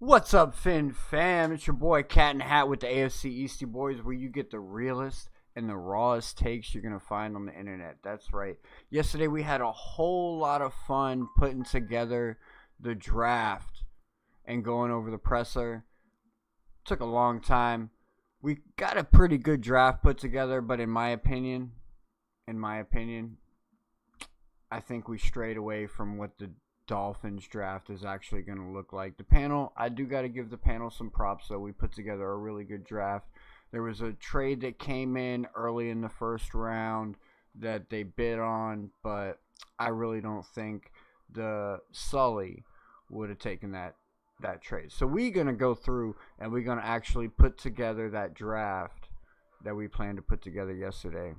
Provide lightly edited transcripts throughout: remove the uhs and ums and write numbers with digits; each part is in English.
What's up, Finn fam? It's your boy Cat in the Hat with the AFC Eastie Boys, where you get the realest and the rawest takes you're going to find on the internet. That's right. Yesterday we had a whole lot of fun putting together the draft and going over the presser. Took a long time. We got a pretty good draft put together, but in my opinion, I think we strayed away from what the Dolphins draft is actually going to look like. The panel, I do got to give the panel some props, though. We put together a really good draft. There was a trade that came in early in the first round that they bid on, but I really don't think the Sully would have taken that trade. So we're going to go through and we're going to actually put together that draft that we planned to put together yesterday.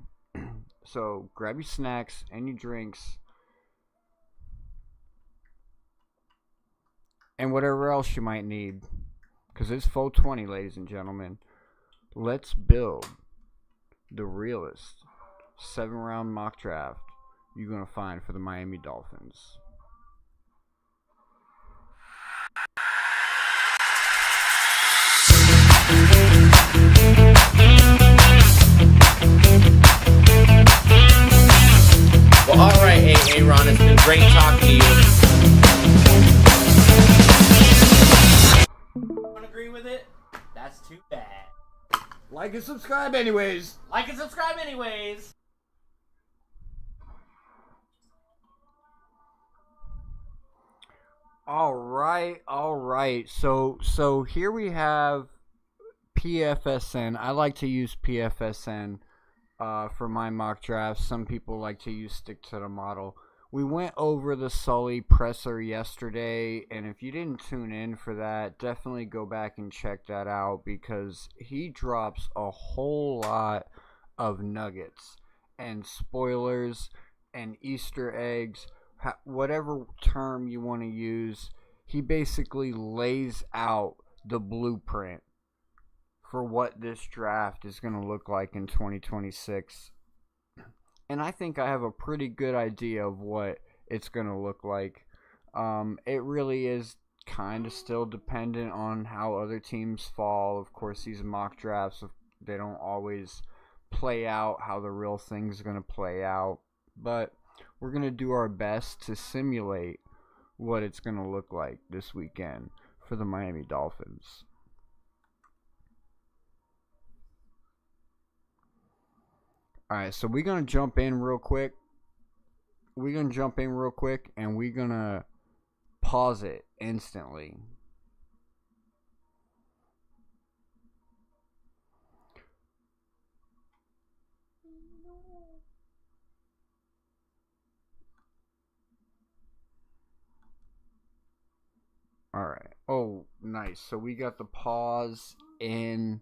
So grab your snacks and your drinks and whatever else you might need, because it's 420, ladies and gentlemen. Let's build the realest 7-round mock draft you're going to find for the Miami Dolphins. Well, all right, Ron, it's been great talking to you. Don't agree with it? That's too bad. Like and subscribe anyways. Like and subscribe anyways. All right. So here we have PFSN. I like to use PFSN for my mock drafts. Some people like to use stick to the model. We went over the Sully presser yesterday, and if you didn't tune in for that, definitely go back and check that out, because he drops a whole lot of nuggets and spoilers and Easter eggs, whatever term you want to use. He basically lays out the blueprint for what this draft is going to look like in 2026. And I think I have a pretty good idea of what it's going to look like. It really is kind of still dependent on how other teams fall. Of course, these mock drafts, they don't always play out how the real thing's going to play out. But we're going to do our best to simulate what it's going to look like this weekend for the Miami Dolphins. Alright, so we're going to jump in real quick. And we're going to pause it instantly. Alright. Oh, nice. So we got the pause in.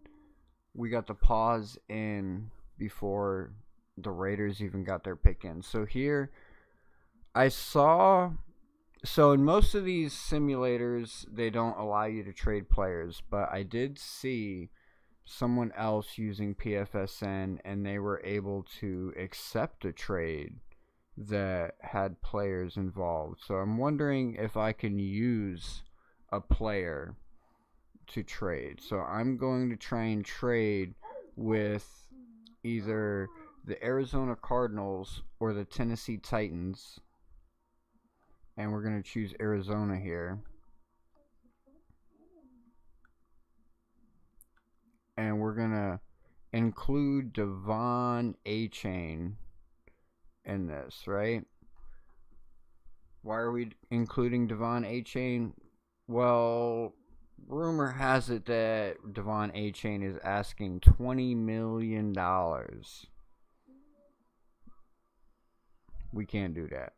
Before the Raiders even got their pick in. So here I saw, so in most of these simulators they don't allow you to trade players, but I did see someone else using PFSN and they were able to accept a trade that had players involved. So I'm wondering if I can use a player to trade. So I'm going to try and trade with either the Arizona Cardinals or the Tennessee Titans. And we're going to choose Arizona here. And we're going to include Devon A-Chain in this, right? Why are we including Devon A-Chain? Well, rumor has it that Devon A-Chain is asking $20 million. We can't do that.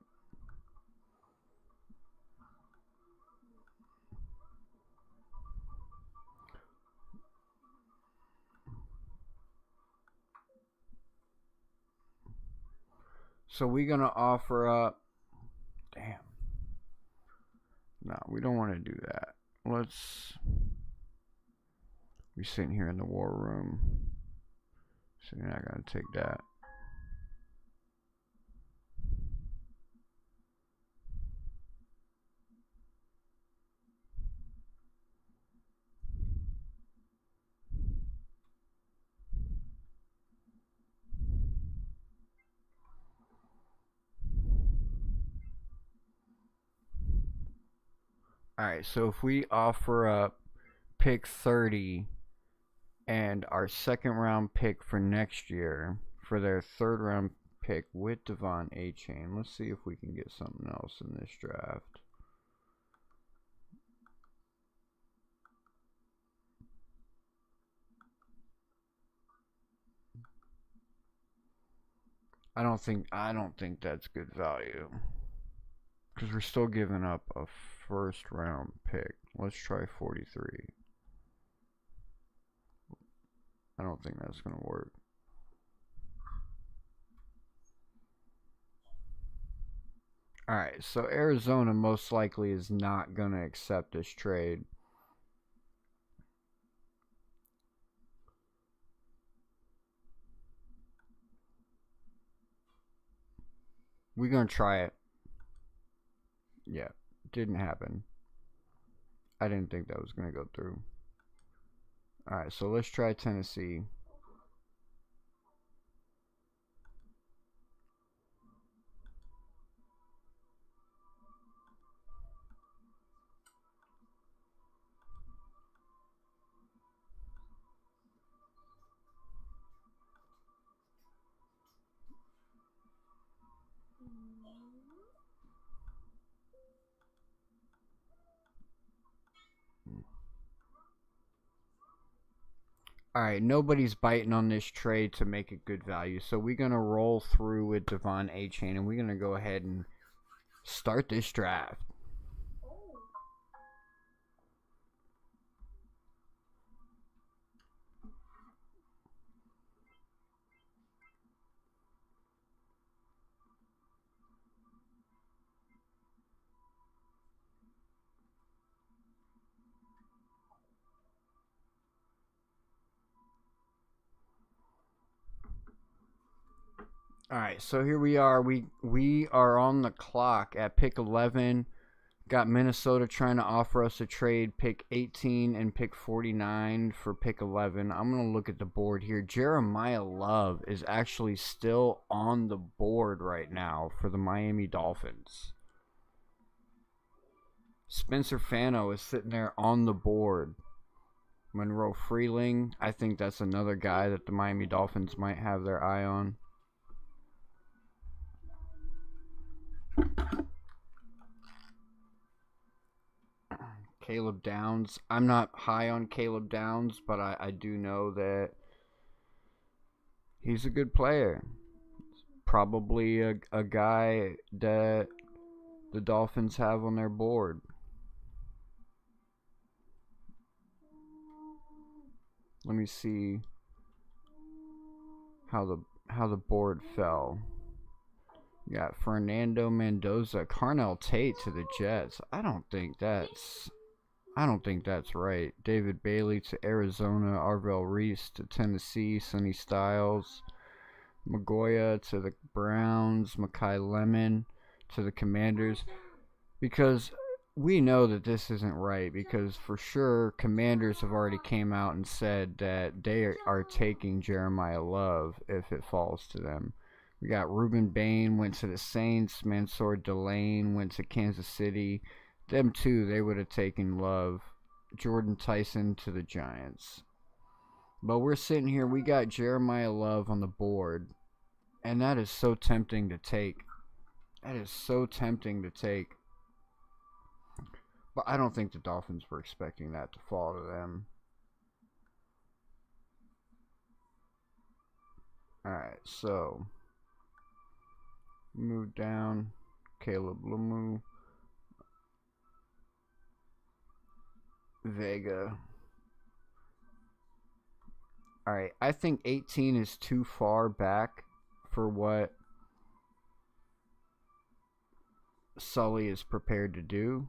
So we're going to offer up. Damn. No, we don't want to do that. We're sitting here in the war room, so you're not going to take that. All right, so if we offer up pick 30 and our second round pick for next year for their third round pick with Devon A-Chain, let's see if we can get something else in this draft. I don't think that's good value because we're still giving up a first round pick. Let's try 43. I don't think that's going to work. Alright, so Arizona most likely is not going to accept this trade. We're going to try it. Yeah, didn't happen. I didn't think that was going to go through. Alright, so let's try Tennessee. Alright, nobody's biting on this trade to make it good value. So we're going to roll through with Devon A-Chain and we're going to go ahead and start this draft. All right, so here we are. We are on the clock at pick 11. Got Minnesota trying to offer us a trade, pick 18 and pick 49 for pick 11. I'm going to look at the board here. Jeremiah Love is actually still on the board right now for the Miami Dolphins. Spencer Fano is sitting there on the board. Monroe Freeling, I think that's another guy that the Miami Dolphins might have their eye on. Caleb Downs. I'm not high on Caleb Downs, but I do know that he's a good player. Probably a guy that the Dolphins have on their board. Let me see how the board fell. You got Fernando Mendoza, Carnell Tate to the Jets. I don't think that's right. David Bailey to Arizona, Arvell Reese to Tennessee, Sonny Styles, Magoya to the Browns, Makai Lemon to the Commanders. Because we know that this isn't right, because for sure Commanders have already came out and said that they are taking Jeremiah Love if it falls to them. We got Ruben Bain went to the Saints, Mansour Delane went to Kansas City. Them too, they would have taken Love. Jordan Tyson to the Giants. But we're sitting here, we got Jeremiah Love on the board. And that is so tempting to take. That is so tempting to take. But I don't think the Dolphins were expecting that to fall to them. Alright, so move down. Caleb Lamu. Vega. Alright, I think 18 is too far back for what Sully is prepared to do.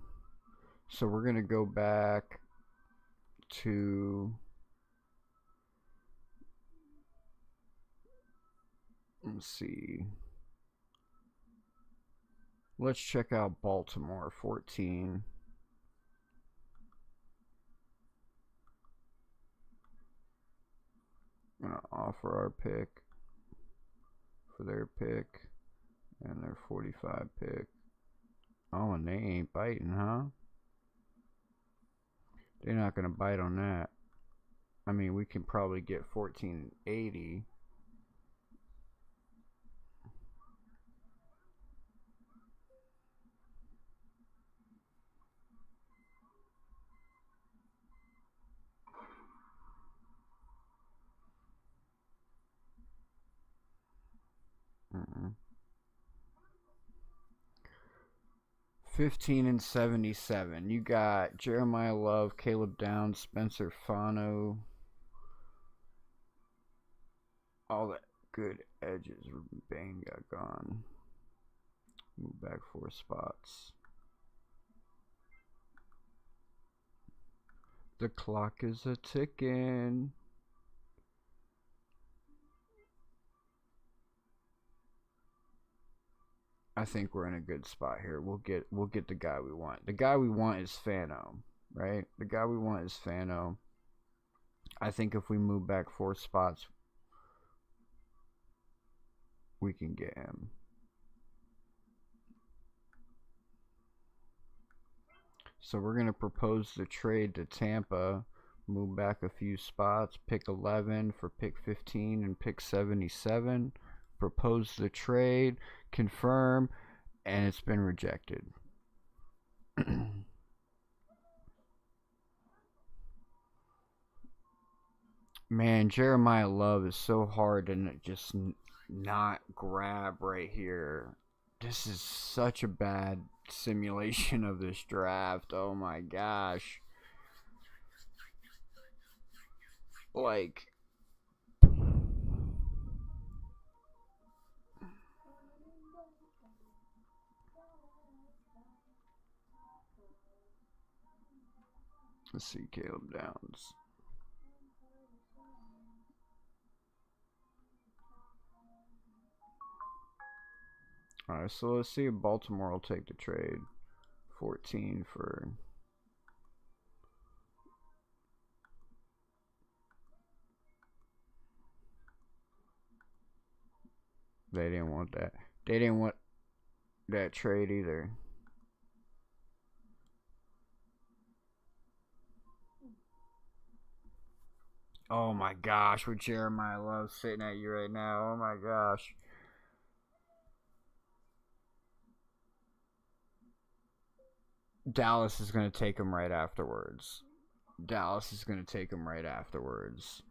So we're going to go back to, let's see. Let's check out Baltimore, 14. I'm going to offer our pick for their pick and their 45 pick. Oh, and they ain't biting, huh? They're not going to bite on that. I mean, we can probably get 1480. Mm-mm. 15 and 77. You got Jeremiah Love, Caleb Downs, Spencer Fano. All that good edges. Bang got gone. Move back 4 spots. The clock is a ticking. I think we're in a good spot here. We'll get the guy we want. The guy we want is Fano, right? The guy we want is Fano. I think if we move back 4 spots, we can get him. So we're going to propose the trade to Tampa, move back a few spots, pick 11 for pick 15 and pick 77, propose the trade, confirm, and it's been rejected. Man, Jeremiah Love is so hard to just not grab right here. This is such a bad simulation of this draft. Oh my gosh. Like, let's see, Caleb Downs. Alright, so let's see if Baltimore will take the trade. 14 for... They didn't want that. They didn't want that trade either. Oh my gosh, with Jeremiah Love sitting at you right now. Oh my gosh. Dallas is going to take him right afterwards. Dallas is going to take him right afterwards.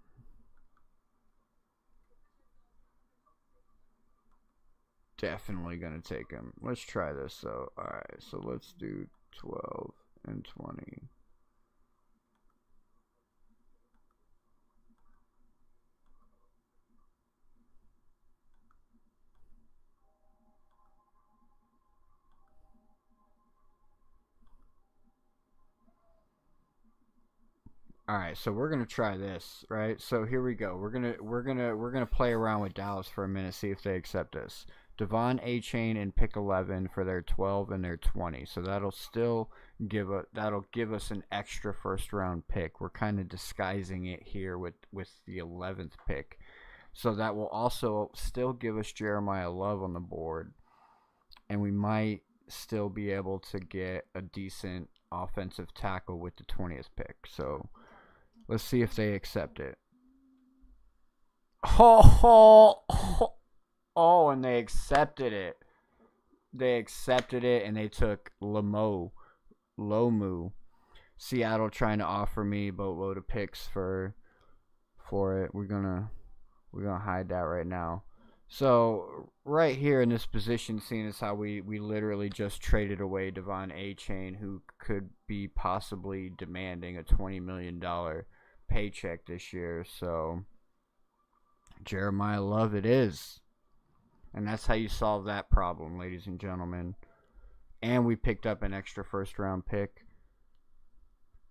Definitely going to take him. Let's try this though. Alright, so let's do 12 and 20. All right, so we're gonna try this, right? So here we go. We're gonna play around with Dallas for a minute, see if they accept this. Devon A-Chain and pick 11 for their 12 and their 20. So that'll still give us an extra first round pick. We're kind of disguising it here with the 11th pick. So that will also still give us Jeremiah Love on the board, and we might still be able to get a decent offensive tackle with the 20th pick. So let's see if they accept it. Oh, and they accepted it. They accepted it, and they took Lomu. Seattle trying to offer me a boatload of picks for it. We're gonna hide that right now. So right here in this position, seeing as how we literally just traded away Devon A-Chain, who could be possibly demanding a $20 million paycheck this year. So Jeremiah Love it is. And that's how you solve that problem, ladies and gentlemen. And we picked up an extra first round pick.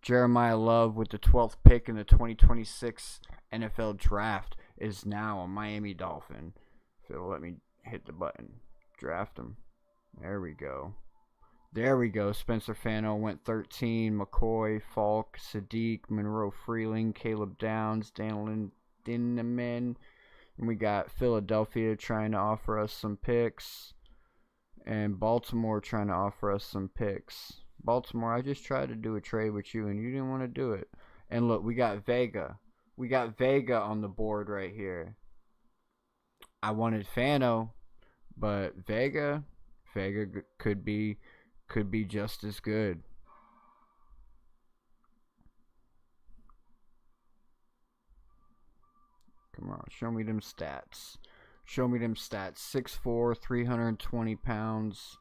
Jeremiah Love with the 12th pick in the 2026 NFL draft is now a Miami Dolphin. If it'll let me hit the button. Draft him. There we go. There we go. Spencer Fano went 13. McCoy, Falk, Sadiq, Monroe Freeling, Caleb Downs, Daniel Dinneman. And we got Philadelphia trying to offer us some picks. And Baltimore trying to offer us some picks. Baltimore, I just tried to do a trade with you and you didn't want to do it. And look, we got Vega. We got Vega on the board right here. I wanted Fano, but Vega could be just as good. Come on, show me them stats. Show me them stats. 6'4", 320 pounds.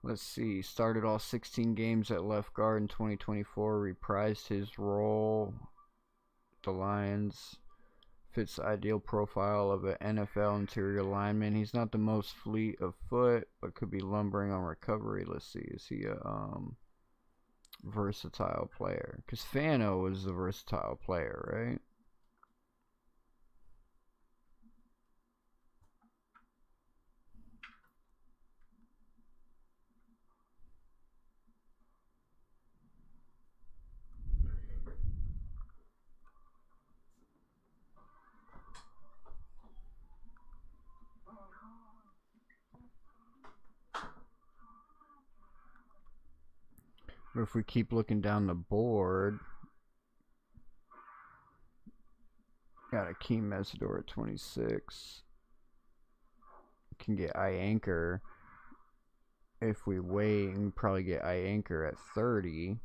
Let's see. Started all 16 games at left guard in 2024. Reprised his role. The Lions. Fits the ideal profile of an NFL interior lineman. He's not the most fleet of foot, but could be lumbering on recovery. Let's see. Is he a versatile player? Because Fano is a versatile player, right? But if we keep looking down the board, got Akeem Mesidor at 26. Can get eye anchor. If we wait, we can probably get eye anchor at 30.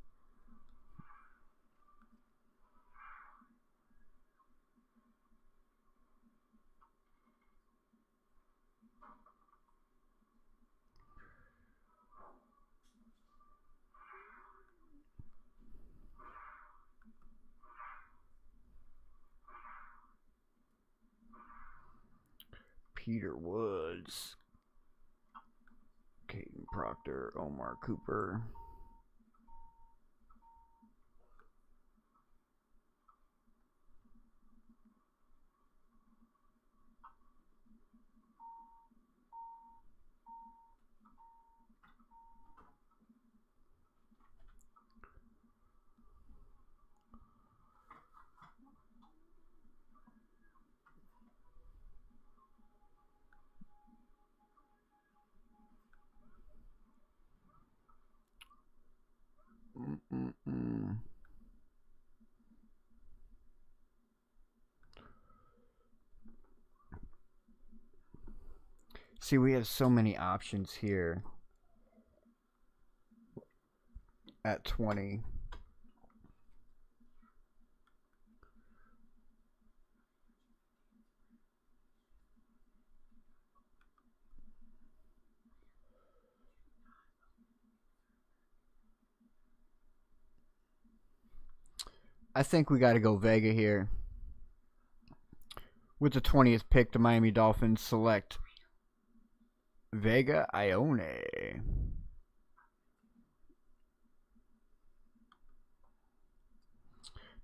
Peter Woods, Caden Proctor, Omar Cooper. See, we have so many options here at 20. I think we got to go Vega here. With the 20th pick, the Miami Dolphins select Vega Ione.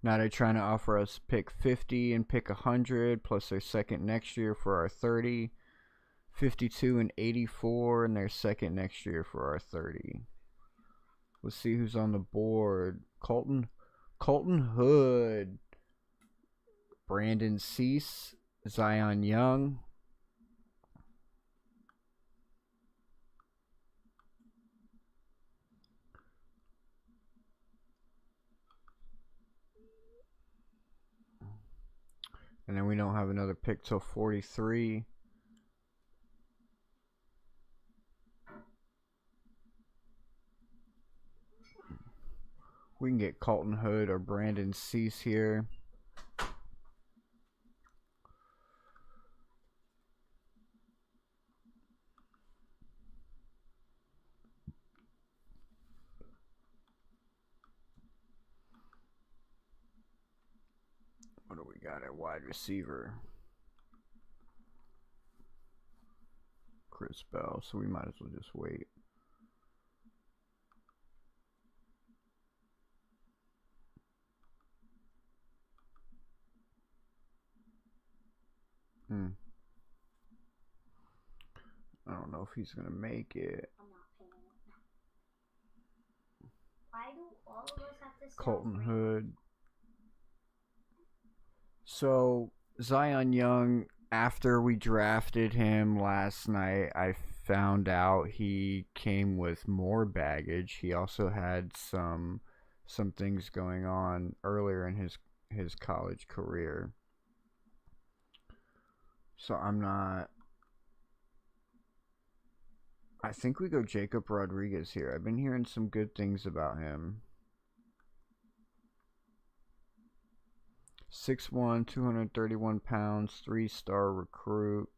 Now they're trying to offer us pick 50 and pick 100 plus their second next year for our 30. 52 and 84 and their second next year for our 30. Let's see who's on the board. Colton Hood, Brandon Cease, Zion Young. And then we don't have another pick till 43. We can get Colton Hood or Brandon Cease here. What do we got at wide receiver? Chris Bell, so we might as well just wait. I don't know if he's gonna make it. I'm not paying it. Why do all of us have to Colton Hood. So Zion Young after we drafted him last night, I found out he came with more baggage. He also had some things going on earlier in his college career. So I'm not. I think we go Jacob Rodriguez here. I've been hearing some good things about him. 6'1", 231 pounds, 3-star recruit.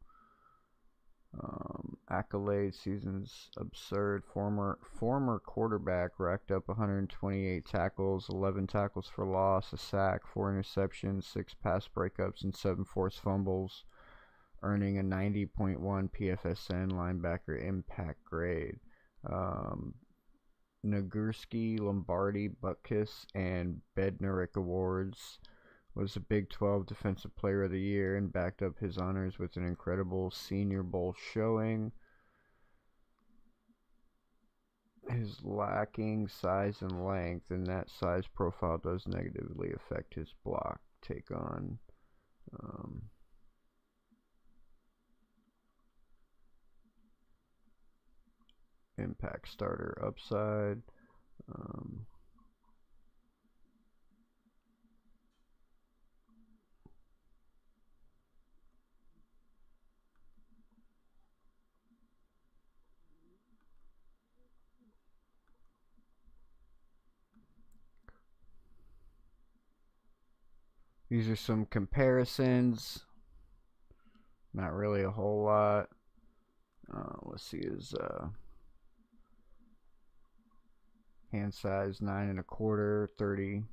Accolades, seasons absurd. Former quarterback, racked up 128 tackles, 11 tackles for loss, a sack, 4 interceptions, 6 pass breakups, and 7 forced fumbles, earning a 90.1 PFSN linebacker impact grade. Nagurski, Lombardi, Butkus, and Bednarik awards. Was a Big 12 Defensive Player of the Year and backed up his honors with an incredible Senior Bowl showing. His lacking size and length, and that size profile does negatively affect his block take on. Impact starter upside. These are some comparisons. Not really a whole lot. Let's see his hand size, 9 1/4,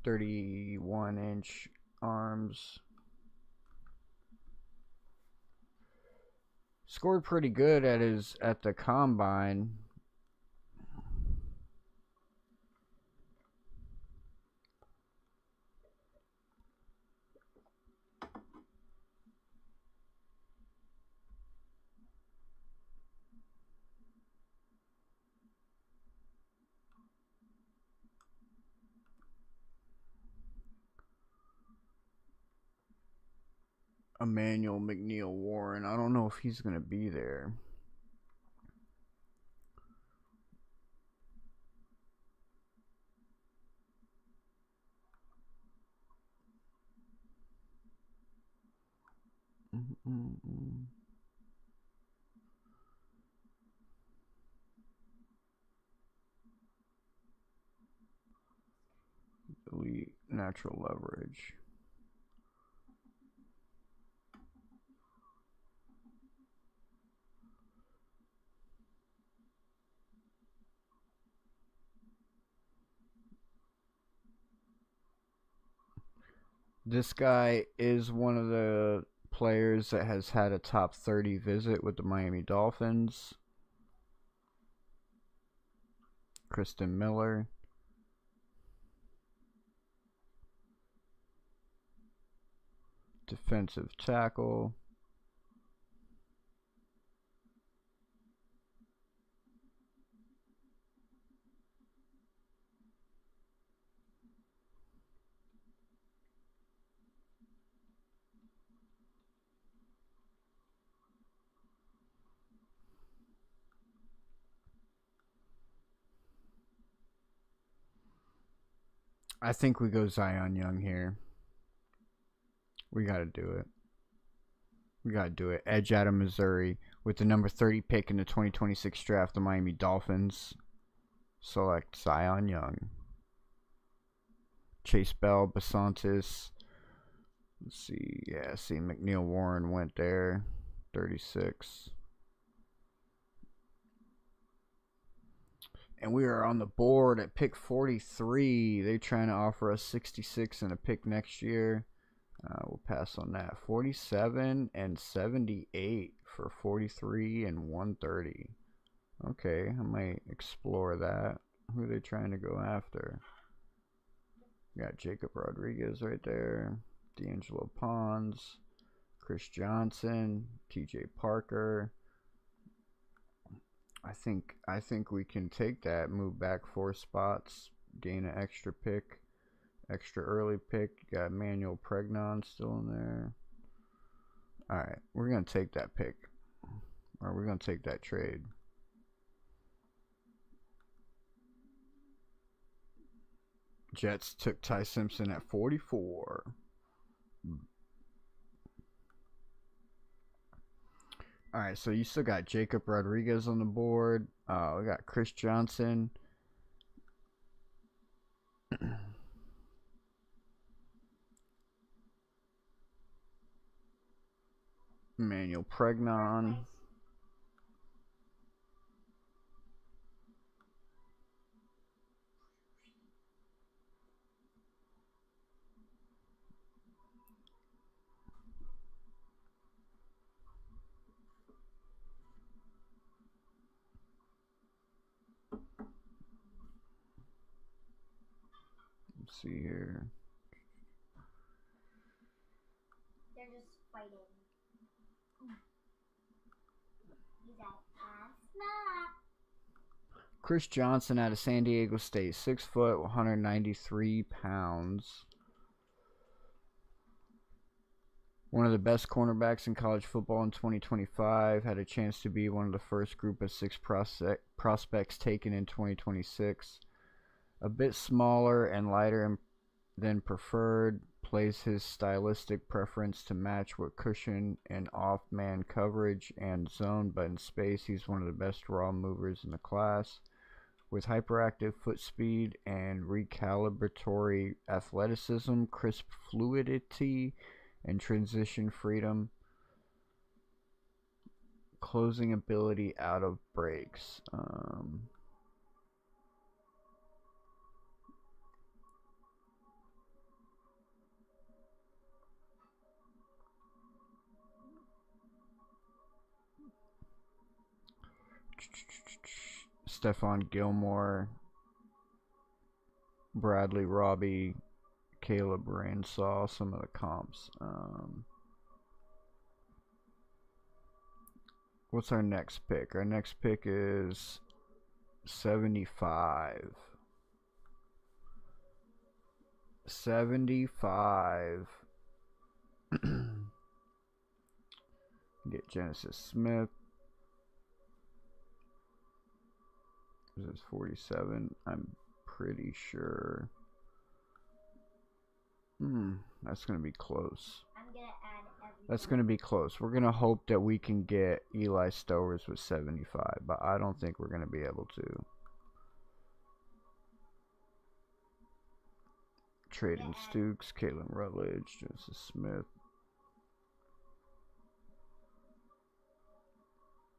31-inch arms. Scored pretty good at the combine. Emmanuel McNeil Warren. I don't know if he's going to be there. Elite natural leverage. This guy is one of the players that has had a top 30 visit with the Miami Dolphins. Kristen Miller. Defensive tackle. I think we go Zion Young here. We got to do it. We got to do it. Edge out of Missouri with the number 30 pick in the 2026 draft. The Miami Dolphins select Zion Young. Chase Bell, Basantis. Let's see. Yeah, see, McNeil Warren went there. 36. And we are on the board at pick 43. They're trying to offer us 66 and a pick next year. We'll pass on that. 47 and 78 for 43 and 130. Okay, I might explore that. Who are they trying to go after? Got Jacob Rodriguez right there. D'Angelo Pons. Chris Johnson. TJ Parker. I think we can take that, move back 4 spots, gain an extra pick Extra early pick. You got Manuel Pregnon still in there. Alright, we're going to take that pick. Or we're going to take that trade. Jets took Ty Simpson at 44. Alright, so you still got Jacob Rodriguez on the board. We got Chris Johnson. Manuel Pregnon. Let's see here. They're just fighting. He's at snap. Chris Johnson out of San Diego State, 6 foot, 193 pounds. One of the best cornerbacks in college football in 2025. Had a chance to be one of the first group of 6 prospects taken in 2026. A bit smaller and lighter than preferred. Plays his stylistic preference to match what cushion and off-man coverage and zone, but in space he's one of the best raw movers in the class. With hyperactive foot speed and recalibratory athleticism, crisp fluidity, and transition freedom, closing ability out of breaks. Stephon Gilmore, Bradley Robbie, Caleb Ransaw, some of the comps. What's our next pick? Our next pick is 75. 75. Get Genesis Smith. This is 47. I'm pretty sure. That's going to be close. I'm going to add everything. That's going to be close. We're going to hope that we can get Eli Stowers with 75, but I don't think we're going to be able to. Trading Stukes, Caitlin Rutledge, Genesis Smith.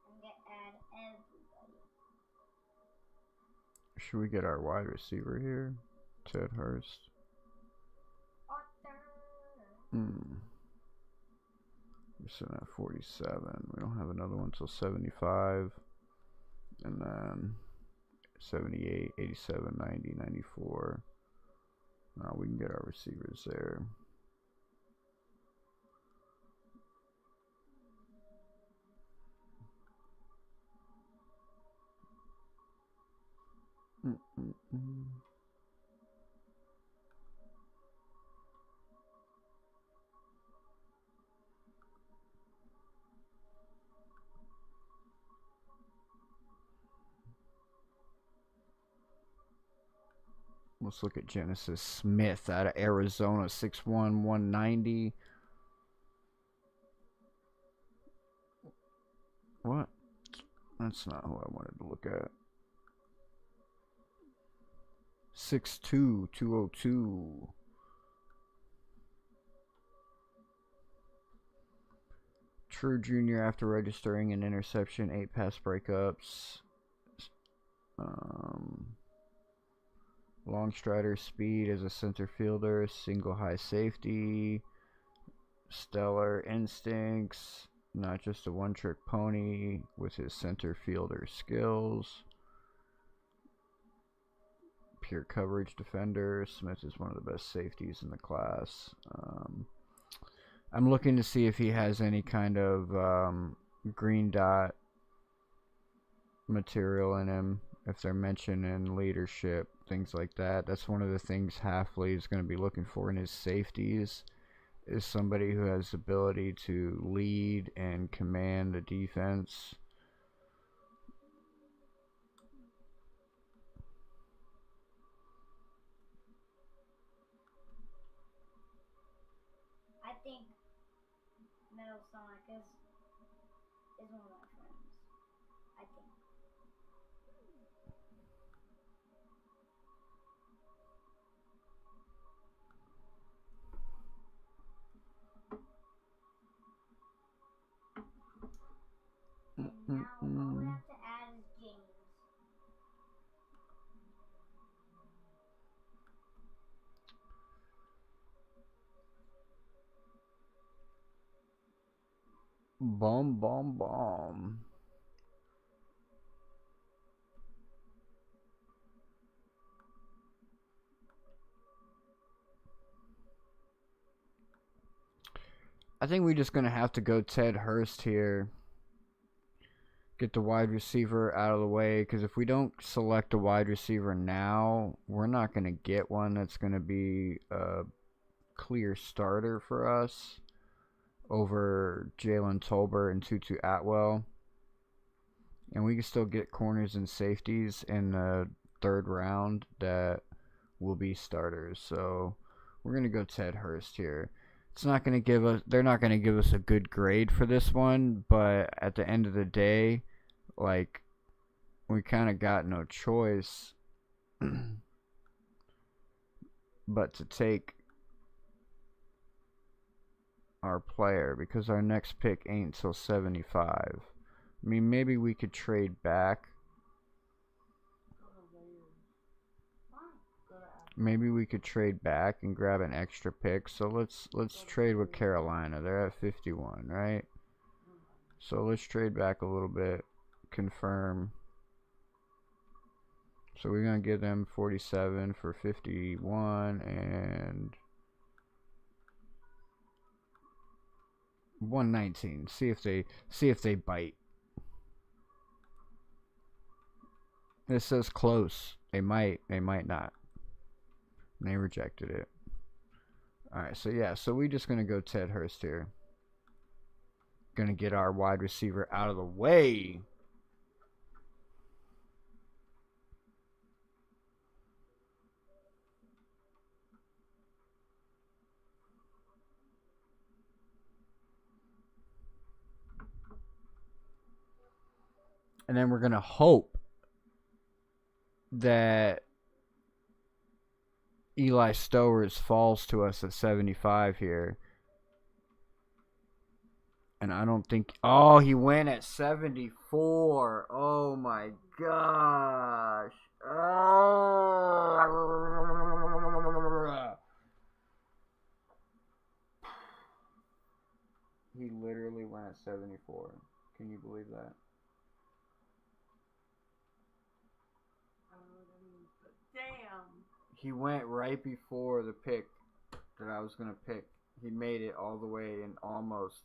I'm going to add everybody. Should we get our wide receiver here? Ted Hurst. We're sitting at 47. We don't have another one until 75. And then 78, 87, 90, 94. Now we can get our receivers there. Let's look at Genesis Smith out of Arizona, 6'1", 190. What? That's not who I wanted to look at. 6'2", 202. True junior after registering an interception, 8 pass breakups. Long strider speed as a center fielder, single high safety, stellar instincts, not just a one-trick pony with his center fielder skills. Pure coverage defender. Smith is one of the best safeties in the class. I'm looking to see if he has any kind of green dot material in him. If they're mentioning leadership, things like that. That's one of the things Hafley is going to be looking for in his safeties, is somebody who has the ability to lead and command the defense. I think Metal Sonic is one of my friends. I think. And now all we have to add is James. Bomb, bomb, bomb. I think we're just going to have to go Ted Hurst here. Get the wide receiver out of the way, because if we don't select a wide receiver now, we're not going to get one that's going to be a clear starter for us over Jalen Tolbert and Tutu Atwell. And we can still get corners and safeties in the 3rd round that will be starters. So we're going to go Ted Hurst here. It's not going to give us, they're not going to give us a good grade for this one, but at the end of the day, like, we kind of got no choice but to take our player, because our next pick ain't till 75. I mean, maybe we could trade back. Maybe we could trade back and grab an extra pick. So let's trade with Carolina. They're at 51, right? So let's trade back a little bit. Confirm. So we're gonna give them 47 for 51 and 119. See if they bite. This says close. They might not. And they rejected it. Alright, so yeah, so we're just gonna go Ted Hurst here. Gonna get our wide receiver out of the way. And then we're gonna hope that Eli Stowers falls to us at 75 here. And I don't think... Oh, he went at 74. Oh, my gosh. Oh. He literally went at 74. Can you believe that? Damn. He went right before the pick that I was going to pick. He made it all the way and almost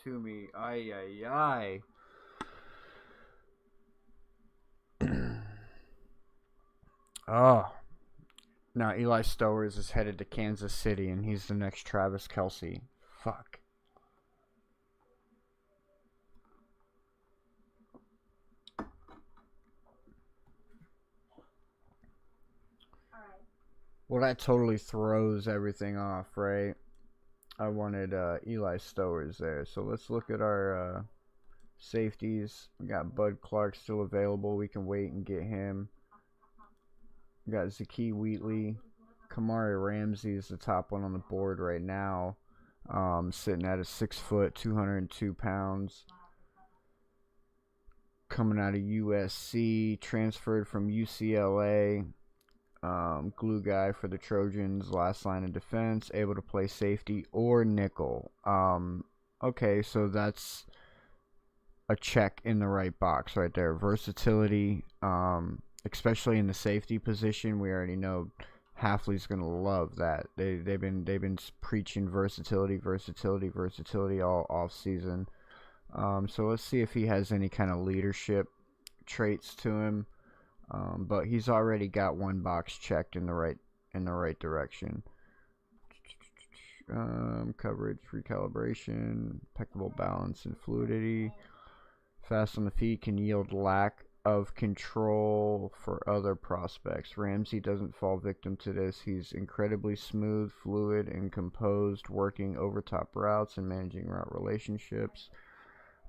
to me. Ay, ay, ay. Oh. Now Eli Stowers is headed to Kansas City, and he's the next Travis Kelce. Fuck. Well, that totally throws everything off, right? I wanted Eli Stowers there. So let's look at our safeties. We got Bud Clark still available. We can wait and get him. We got Zakee Wheatley. Kamari Ramsey is the top one on the board right now. Sitting at a 6 foot, 202 pounds. Coming out of USC. Transferred from UCLA. Glue guy for the Trojans, last line of defense, able to play safety or nickel. Okay, so that's a check in the right box right there. Versatility, especially in the safety position. We already know Hafley's gonna love that. They've been preaching versatility all off season. So let's see if he has any kind of leadership traits to him. But he's already got one box checked in the right direction. Coverage, recalibration, impeccable balance and fluidity. Fast on the feet can yield lack of control for other prospects. Ramsey doesn't fall victim to this. He's incredibly smooth, fluid, and composed, working over top routes and managing route relationships.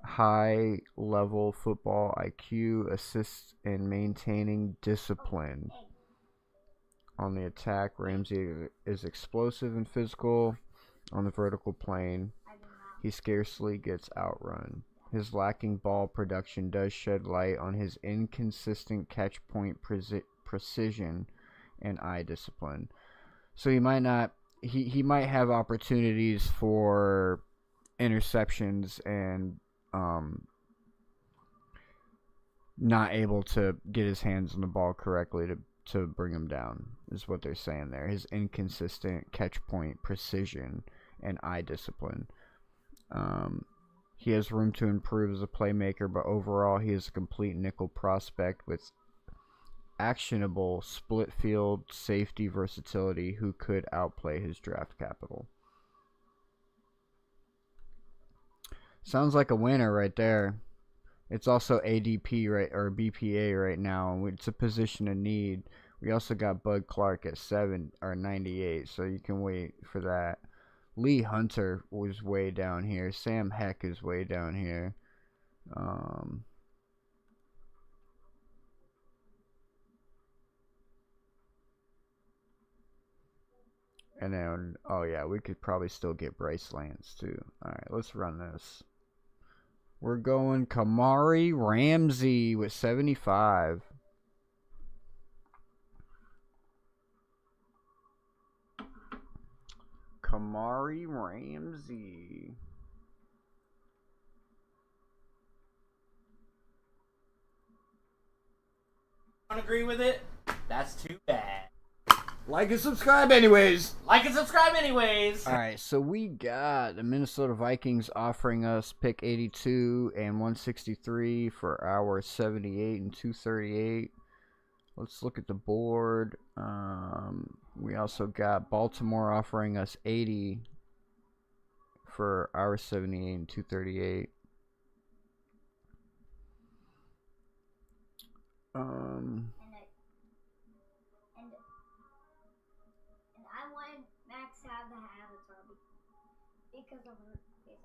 High level football IQ, assists in maintaining discipline. On the attack, Ramsey is explosive and physical. On the vertical plane, he scarcely gets outrun. His lacking ball production does shed light on his inconsistent catch point precision and eye discipline. So he might not. He might have opportunities for interceptions and not able to get his hands on the ball correctly to bring him down, is what they're saying there. His inconsistent catch point precision and eye discipline. He has room to improve as a playmaker, but overall he is a complete nickel prospect with actionable split field safety versatility who could outplay his draft capital. Sounds like a winner right there. It's also ADP right, or BPA right now, and it's a position of need. We also got Bud Clark at 98, so you can wait for that. Lee Hunter was way down here. Sam Heck is way down here. And then, oh yeah, we could probably still get Bryce Lance too. Alright, let's run this. We're going Kamari Ramsey with 75. Kamari Ramsey. Don't agree with it? That's too bad. Like and subscribe anyways. Like and subscribe anyways. Alright, so we got the Minnesota Vikings offering us pick 82 and 163 for our 78 and 238. Let's look at the board. We also got Baltimore offering us 80 for our 78 and 238. And I wanted Max to have the avatar because of her face.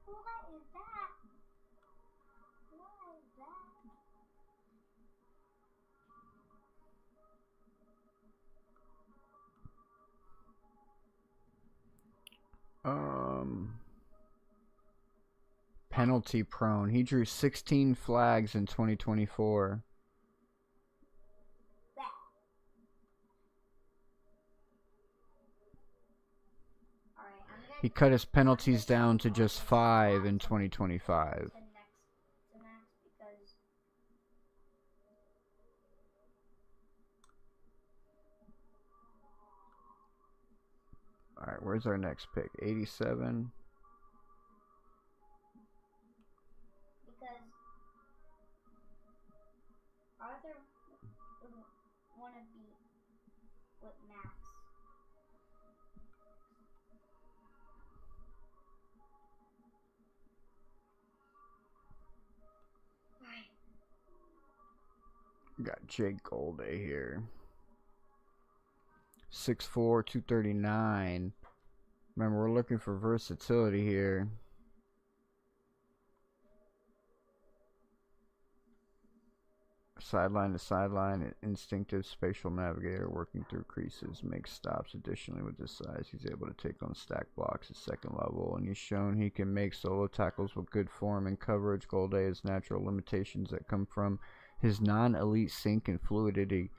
What is that? What is that? Penalty prone. He drew 16 flags in 2024. He cut his penalties down to just 5 in 2025. Alright, where's our next pick? 87. Because Arthur would want to be with Max. Right. Got Jake Golday here. 6'4", 239. Remember, we're looking for versatility here. Sideline to sideline, an instinctive spatial navigator working through creases, makes stops. Additionally, with this size, he's able to take on stack blocks at second level, and he's shown he can make solo tackles with good form and coverage. Golday has natural limitations that come from his non-elite sync and fluidity,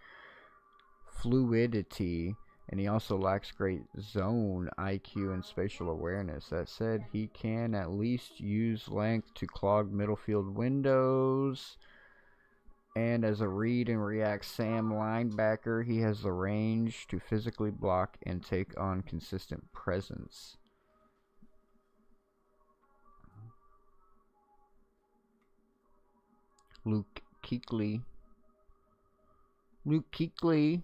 and he also lacks great zone IQ and spatial awareness. That said, he can at least use length to clog middle field windows. And as a read and react Sam linebacker, he has the range to physically block and take on consistent presence. Luke Kuechly Luke Kuechly.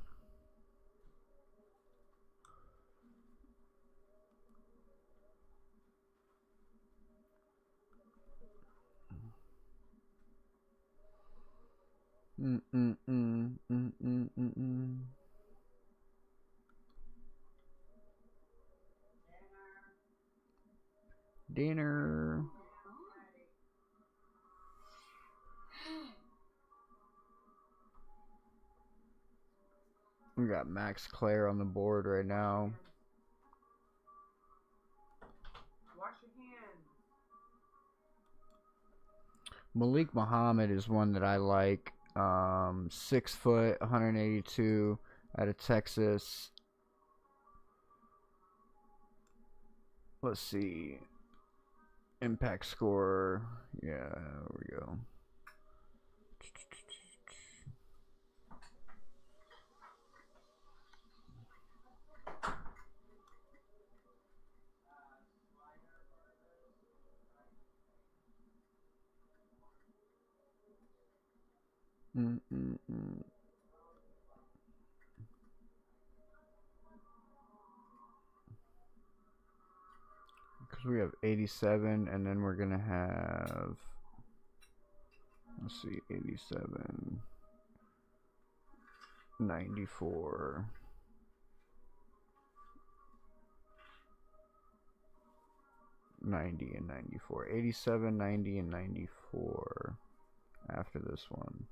Dinner. We got Max Clare on the board right now. Wash your hands. Malik Muhammad is one that I like. 6 foot, 182 out of Texas. Let's see. Impact score. Yeah, there we go. Because we have 87, and then we're gonna have, let's see, 87, 94, 90, and 94. 87, 90, and 94 after this one.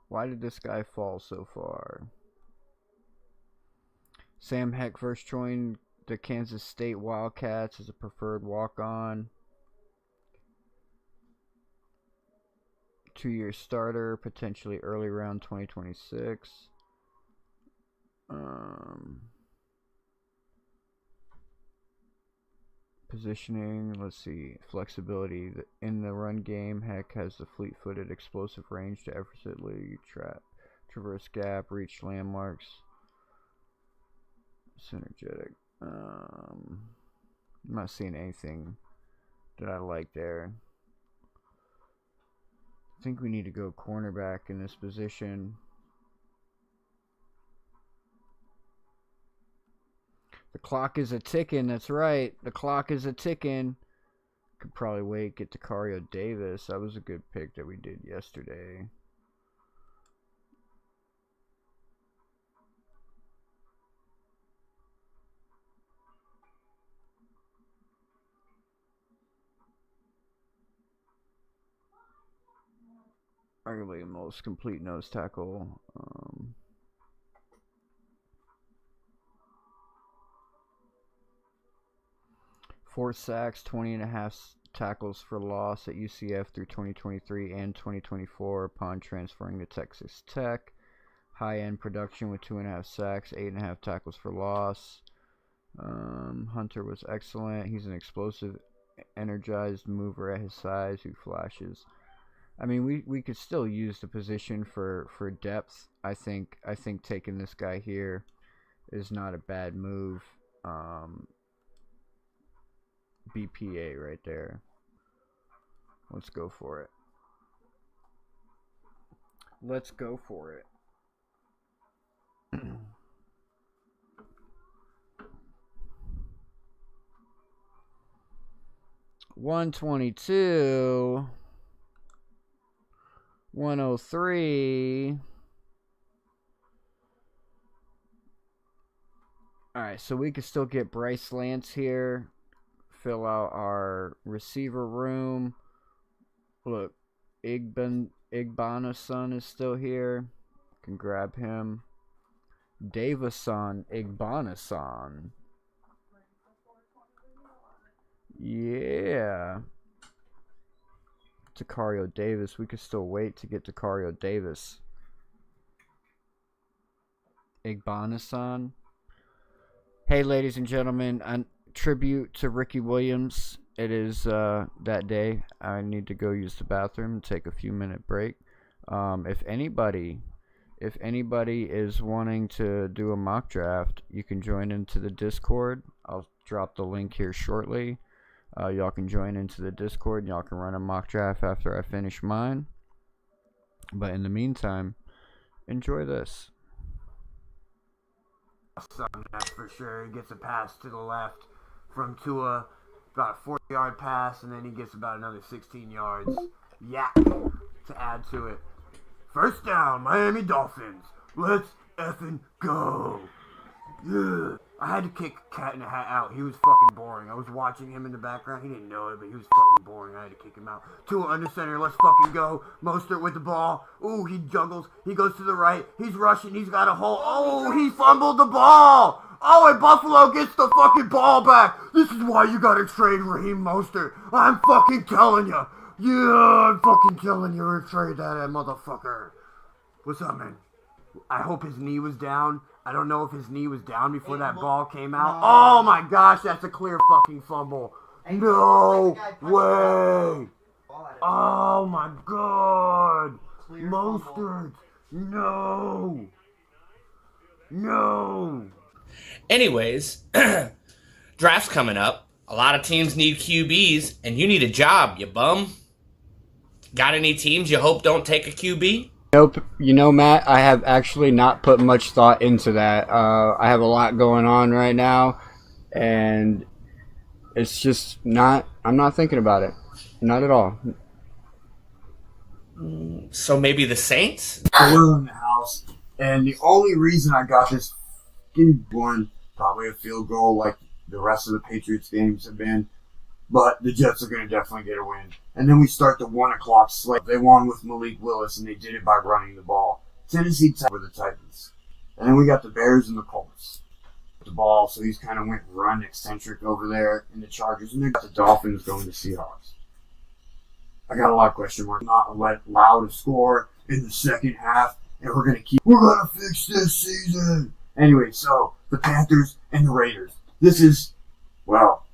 Why did this guy fall so far? Sam Heck first joined the Kansas State Wildcats as a preferred walk-on. 2-year starter, potentially early round 2026. Positioning, let's see, flexibility in the run game. Heck has the fleet-footed, explosive range to effortlessly traverse gap, reach landmarks. Synergetic. I'm not seeing anything that I like there. I think we need to go cornerback in this position. The clock is a ticking, that's right. The clock is a ticking. Could probably wait, get to Cario Davis. That was a good pick that we did yesterday. Arguably the most complete nose tackle. 4 sacks, 20.5 tackles for loss at UCF through 2023 and 2024 upon transferring to Texas Tech. High-end production with 2.5 sacks, 8.5 tackles for loss. Hunter was excellent. He's an explosive, energized mover at his size who flashes. I mean, we could still use the position for depth. I think taking this guy here is not a bad move. BPA right there. Let's go for it. Let's go for it. 122. 103. Alright, so we could still get Bryce Lance here. Fill out our receiver room. Look, Igbonason is still here. Can grab him. Davison Igbonason. Yeah. Tacario Davis. We could still wait to get Tacario Davis. Igbonason. Hey, ladies and gentlemen, a tribute to Ricky Williams. It is that day. I need to go use the bathroom and take a few-minute break. If anybody if anybody is wanting to do a mock draft, you can join into the Discord. I'll drop the link here shortly. Y'all can join into the Discord and y'all can run a mock draft after I finish mine. But in the meantime, enjoy this. That's for sure. He gets a pass to the left from Tua, about a 40-yard pass, and then he gets about another 16 yards. Yeah, to add to it. First down, Miami Dolphins. Let's effing go. Yeah. I had to kick Cat in the Hat out. He was fucking boring. I was watching him in the background. He didn't know it, but he was fucking boring. I had to kick him out. Tua under center. Let's fucking go. Mostert with the ball. Ooh, he juggles. He goes to the right. He's rushing. He's got a hole. Oh, he fumbled the ball. Oh, and Buffalo gets the fucking ball back. This is why you gotta trade Raheem Mostert. I'm fucking telling you. Yeah, I'm fucking telling you to trade that motherfucker. What's up, man? I hope his knee was down. I don't know if his knee was down before that ball came out. Oh my gosh, that's a clear fucking fumble. No way. Oh my god. Mostert. No. No. Anyways, draft's coming up. A lot of teams need QBs, and you need a job, you bum. Got any teams you hope don't take a QB? Nope. You know, Matt, I have actually not put much thought into that. I have a lot going on right now, and it's just not, I'm not thinking about it. Not at all. So maybe the Saints? We're in the house, and the only reason I got this fucking one, probably a field goal like the rest of the Patriots games have been, but the Jets are going to definitely get a win. And then we start the 1 o'clock slate. They won with Malik Willis, and they did it by running the ball. Tennessee tied with the Titans. And then we got the Bears and the Colts. The ball, so he's kind of went run eccentric over there in the Chargers. And then got the Dolphins going to Seahawks. I got a lot of question marks. Not allowed to score in the second half, and we're going to fix this season. Anyway, so the Panthers and the Raiders. This is, well,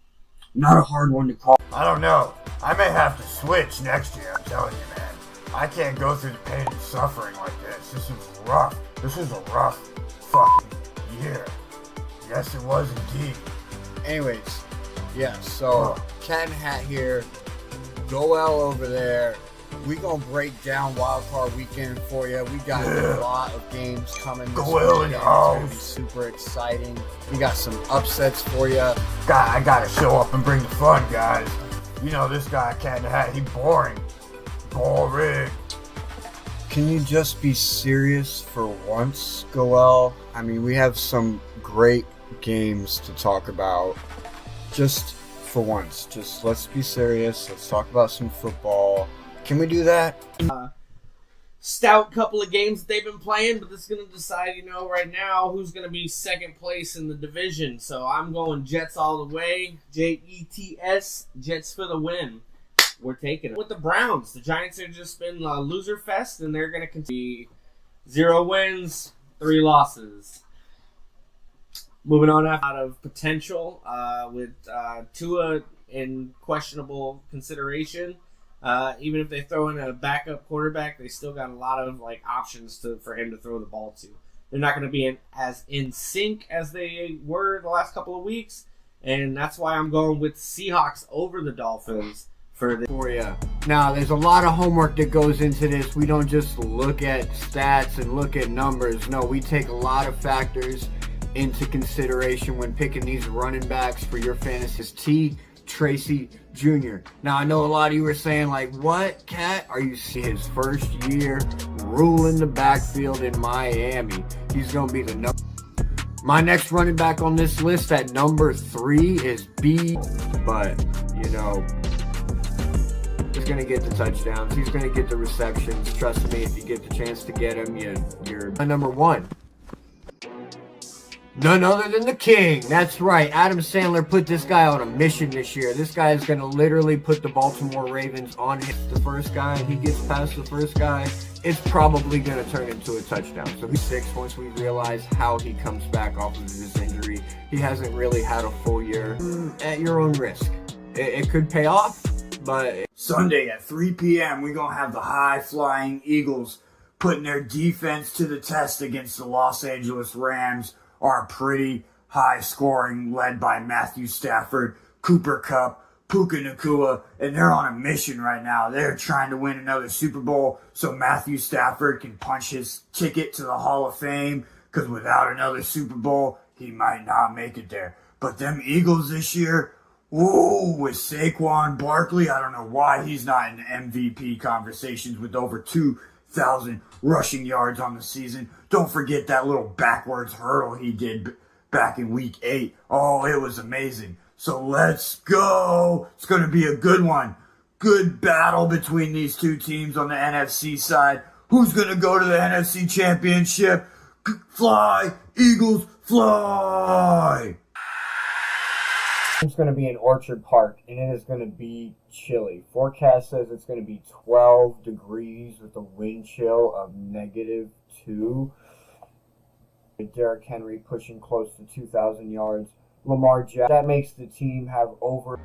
not a hard one to call. I don't know. I may have to switch next year, I'm telling you, man. I can't go through the pain and suffering like this. This is rough. This was a rough fucking year. Yes, it was indeed. Anyways, yeah, so Cat and Hat here. Joel over there. We gonna break down Wild Card Weekend for you. We got a lot of games coming. Joel in the house. It's gonna be super exciting. We got some upsets for you. I gotta show up and bring the fun, guys. You know this guy, Cat in the Hat, he boring. Boring. Can you just be serious for once, Goel? I mean, we have some great games to talk about. Just for once. Just let's be serious. Let's talk about some football. Can we do that? Stout couple of games that they've been playing, but this is going to decide, right now who's going to be second place in the division. So I'm going Jets all the way. Jets, Jets for the win. We're taking it. With the Browns, the Giants have just been loser fest, and they're going to continue 0 wins, 3 losses. Moving on out of potential with Tua in questionable consideration. Even if they throw in a backup quarterback, they still got a lot of options for him to throw the ball to. They're not going to be as in sync as they were the last couple of weeks, and that's why I'm going with Seahawks over the Dolphins for you. Now, there's a lot of homework that goes into this. We don't just look at stats and look at numbers. No, we take a lot of factors into consideration when picking these running backs for your fantasy. Tracy Jr. Now, I know a lot of you are saying, what, Cat? Are you seeing his first year ruling the backfield in Miami? He's going to be the number. My next running back on this list at number 3 is B. But, he's going to get the touchdowns. He's going to get the receptions. Trust me, if you get the chance to get him, you're number 1. None other than the king. That's right. Adam Sandler put this guy on a mission this year. This guy is going to literally put the Baltimore Ravens on the first guy. He gets past the first guy. It's probably going to turn into a touchdown. So he's 6 once we realize how he comes back off of this injury. He hasn't really had a full year. At your own risk. It could pay off, but... Sunday at 3 p.m., we're going to have the high-flying Eagles putting their defense to the test against the Los Angeles Rams are pretty high scoring, led by Matthew Stafford, Cooper Kupp, Puka Nacua, and they're on a mission right now. They're trying to win another Super Bowl so Matthew Stafford can punch his ticket to the Hall of Fame, because without another Super Bowl, he might not make it there. But them Eagles this year, ooh, with Saquon Barkley, I don't know why he's not in MVP conversations with over 2,000 rushing yards on the season. Don't forget that little backwards hurdle he did back in week 8. Oh, it was amazing. So let's go. It's going to be a good one. Good battle between these two teams on the NFC side. Who's going to go to the NFC Championship? Fly, Eagles, fly! It's going to be in Orchard Park, and it is going to be chilly. Forecast says it's going to be 12 degrees with a wind chill of -2. Derrick Henry pushing close to 2,000 yards. Lamar Jackson. That makes the team have over.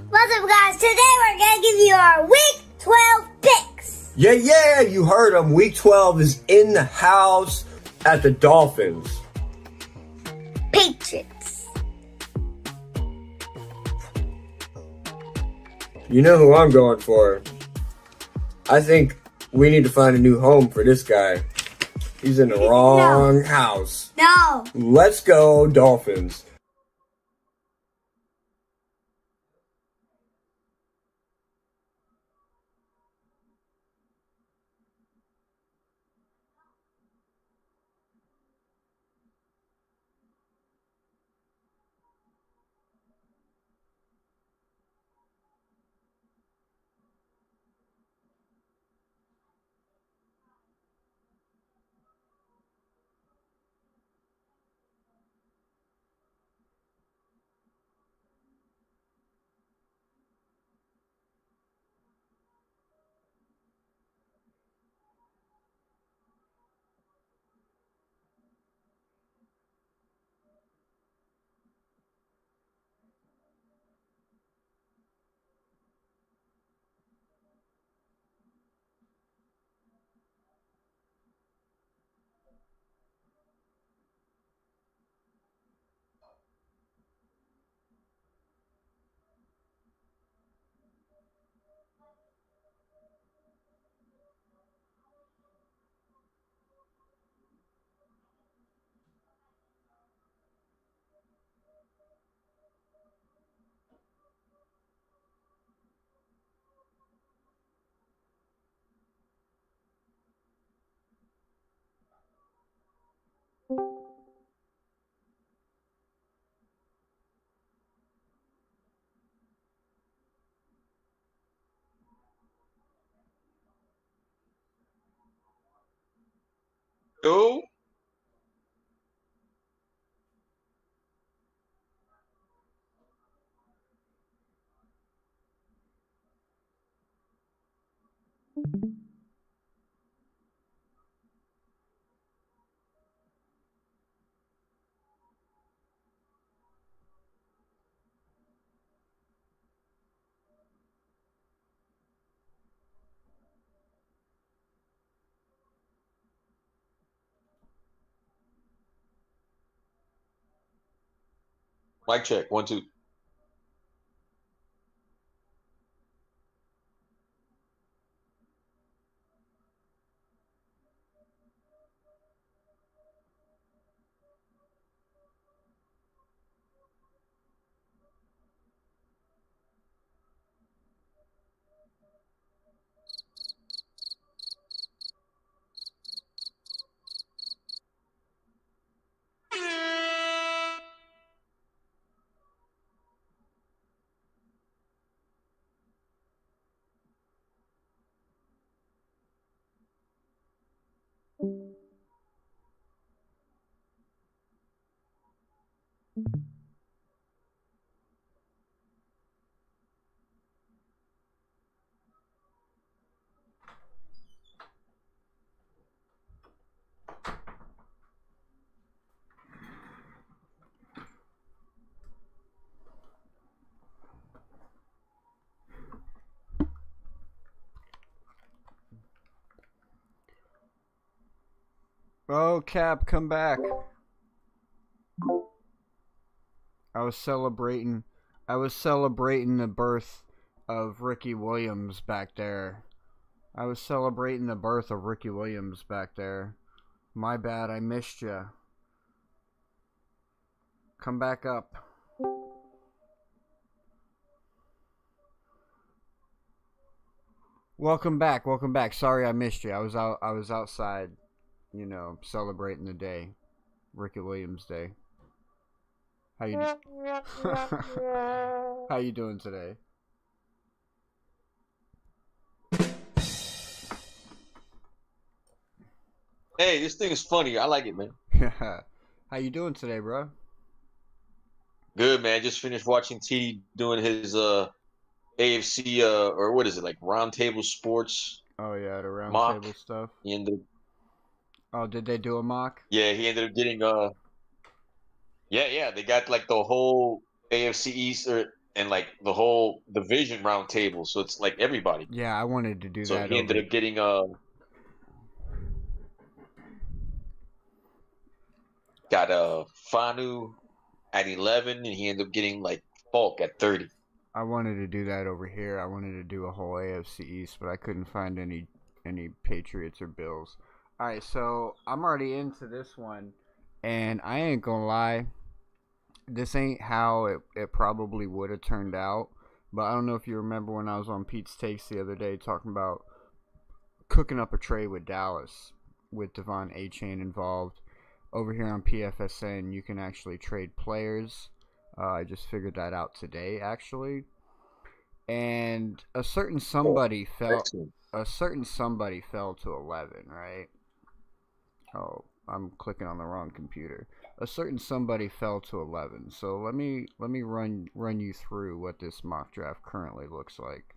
What's up, guys? Today we're going to give you our Week 12 picks. Yeah, you heard him. Week 12 is in the house at the Dolphins. Patriots. You know who I'm going for. I think we need to find a new home for this guy. He's in the wrong house. No. Let's go, Dolphins. Go. Mic check. 1, 2. Oh, Cap, come back. I was celebrating the birth of Ricky Williams back there. My bad, I missed you. Come back up. Welcome back. Sorry I missed you. I was outside, celebrating the day. Ricky Williams Day. How you How you doing today? Hey, this thing is funny. I like it, man. How you doing today, bro? Good, man. Just finished watching T doing his AFC or what is it, like Roundtable Sports Oh yeah, the round mock. table stuff. He ended Oh, did they do a mock? he ended up getting they got like the whole AFC East and like the whole division roundtable. So it's like everybody. Yeah, I wanted to do So that. he ended up getting got Fanu at 11, and he ended up getting like Falk at 30. I wanted to do that over here. I wanted to do a whole AFC East, but I couldn't find any Patriots or Bills. All right, so I'm already into this one, and I ain't gonna lie, this ain't how it probably would have turned out. But I don't know if you remember when I was on Pete's Takes the other day talking about cooking up a trade with Dallas with Devon A-Chain involved. Over here on PFSN, you can actually trade players. I just figured that out today, actually. And a certain somebody fell to 11, right? Oh, I'm clicking on the wrong computer. A certain somebody fell to 11. So let me run you through what this mock draft currently looks like.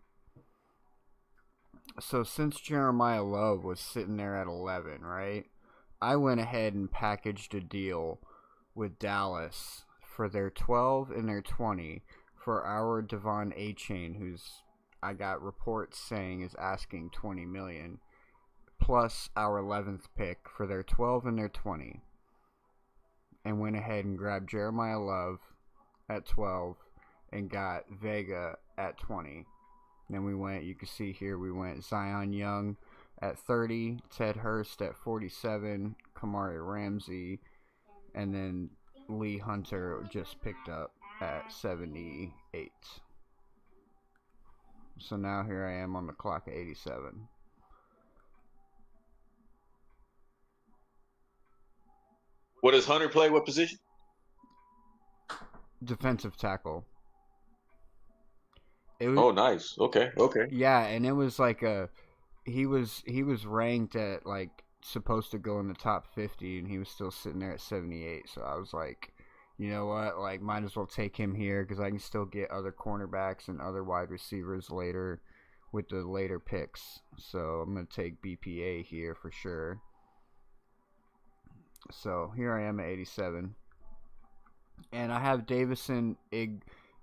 So since Jeremiah Love was sitting there at 11, right? I went ahead and packaged a deal with Dallas for their 12 and their 20 for our Devon A-Chain, who's I got reports saying is asking $20 million, plus our 11th pick for their 12 and their 20, and went ahead and grabbed Jeremiah Love at 12 and got Vega at 20. Then we went, you can see here, we went Zion Young at 30, Ted Hurst at 47, Kamari Ramsey, and then Lee Hunter just picked up at 78. So now here I am on the clock at 87. What does Hunter play? What position? Defensive tackle. Oh, nice. Okay. Yeah, and it was like he was ranked at like supposed to go in the top 50, and he was still sitting there at 78. So I was like, you know what, like might as well take him here because I can still get other cornerbacks and other wide receivers later with the later picks. So I'm gonna take BPA here for sure. So here I am at 87, and I have Davison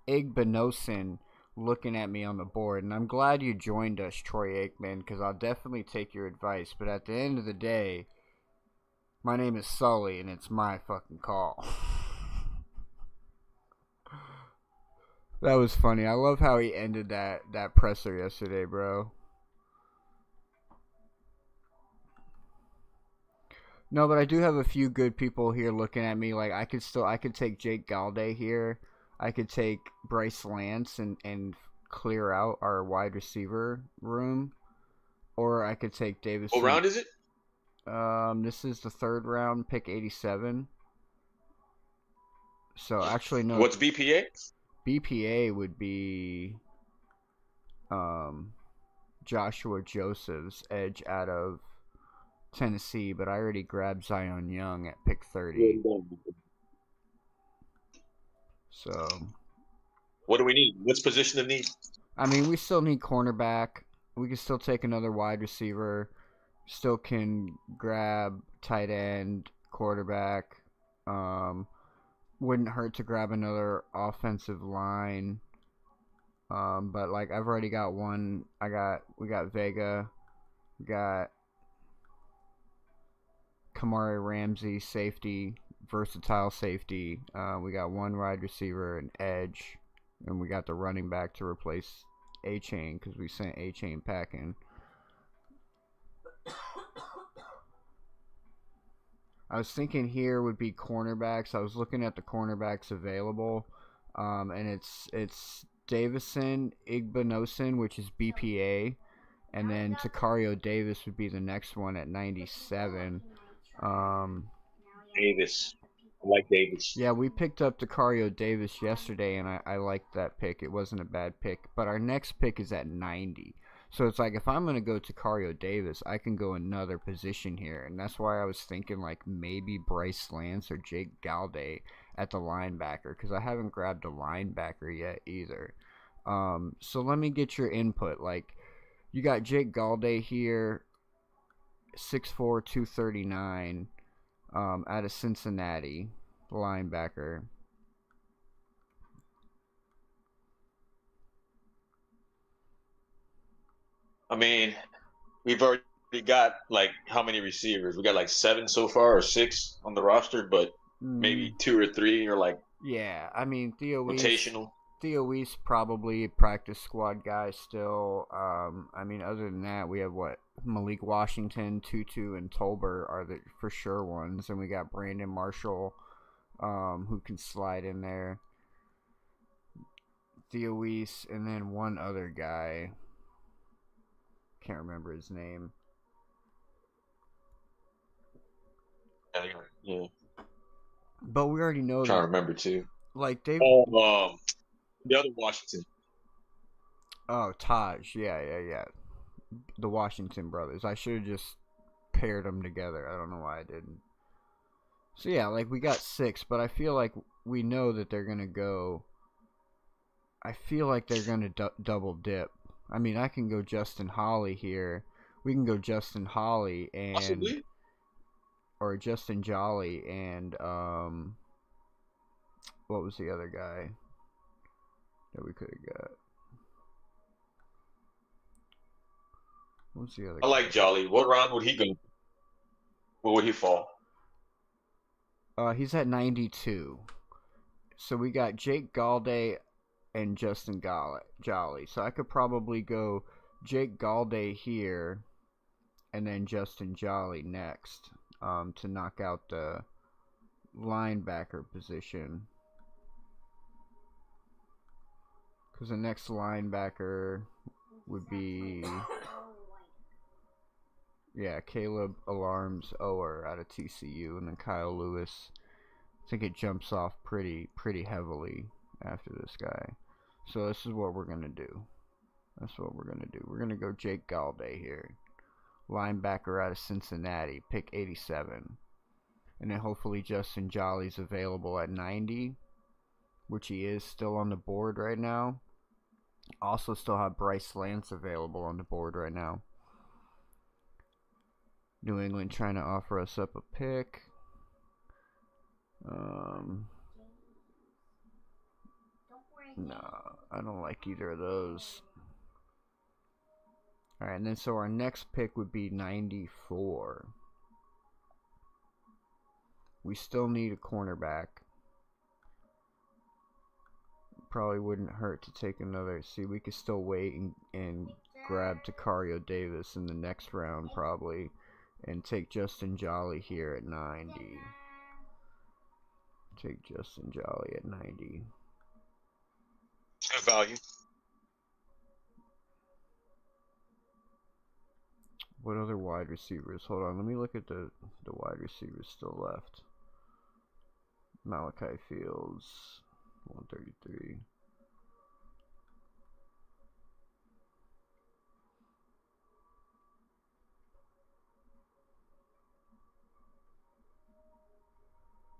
Igbinosin looking at me on the board, and I'm glad you joined us, Troy Aikman, because I'll definitely take your advice. But at the end of the day, my name is Sully, and it's my fucking call. That was funny. I love how he ended that presser yesterday, bro. No, but I do have a few good people here looking at me. Like I could take Jake Galday here. I could take Bryce Lance and clear out our wide receiver room, or I could take Davis. What round is it? This is the 3rd round, pick 87. So actually, no. What's BPA? BPA would be Joshua Joseph's edge out of Tennessee, but I already grabbed Zion Young at pick 30. So, what do we need? What's position of need? I mean, we still need cornerback. We can still take another wide receiver. Still can grab tight end, quarterback. Wouldn't hurt to grab another offensive line. But like I've already got one. We got Vega. We got Kamari Ramsey, safety, versatile safety. We got one wide receiver, an edge, and we got the running back to replace A-Chain because we sent A-Chain packing. I was thinking here would be cornerbacks. I was looking at the cornerbacks available, and it's Davison Igbinosun, which is BPA, and then Takario Davis would be the next one at 97. Davis. I like Davis. Yeah, we picked up Takario Davis yesterday, and I liked that pick. It wasn't a bad pick, but our next pick is at 90. So it's like if I'm going to go Takario Davis, I can go another position here, and that's why I was thinking like maybe Bryce Lance or Jake Galday at the linebacker, because I haven't grabbed a linebacker yet either. So let me get your input. Like, you got Jake Galday here, 6'4", 239, out of Cincinnati, linebacker. I mean, we've already got like how many receivers? We got like 7 so far, or 6 on the roster, but maybe 2 or 3 are like Yeah, I mean rotational. Theo Weiss probably a practice squad guy still. I mean, other than that, we have what Malik Washington, Tutu, and Tolbert are the for sure ones, and we got Brandon Marshall, who can slide in there. Theo Weiss, and then one other guy. Can't remember his name. Yeah. But we already know I'm trying that. to remember too. Like Dave. The other Washington. Oh, Taj. Yeah. The Washington brothers. I should have just paired them together. I don't know why I didn't. So yeah, like we got 6, but I feel like we know that they're gonna go. I feel like they're gonna double dip. I mean, I can go Justin Holly here. We can go Justin Holly and Possibly. or Justin Jolly and what was the other guy that we could have got? What's the other I like Jolly. What round would he go? Where would he fall? He's at 92. So we got Jake Galday and Justin Jolly. So I could probably go Jake Galday here and then Justin Jolly next to knock out the linebacker position. Because the next linebacker would be... Yeah, Caleb Alarms Ower out of TCU, and then Kyle Lewis. I think it jumps off pretty heavily after this guy. So this is what we're gonna do. We're gonna go Jake Galday here, linebacker out of Cincinnati, pick 87, and then hopefully Justin Jolly's available at 90, which he is still on the board right now. Also, still have Bryce Lance available on the board right now. New England trying to offer us up a pick. No, I don't like either of those. Alright, and then so our next pick would be 94. We still need a cornerback. Probably wouldn't hurt to take another. See, we could still wait and grab Takario Davis in the next round probably. And take Justin Jolly here at 90. Take Justin Jolly at 90. Good value. What other wide receivers? Hold on, let me look at the wide receivers still left. Malachi Fields, 133.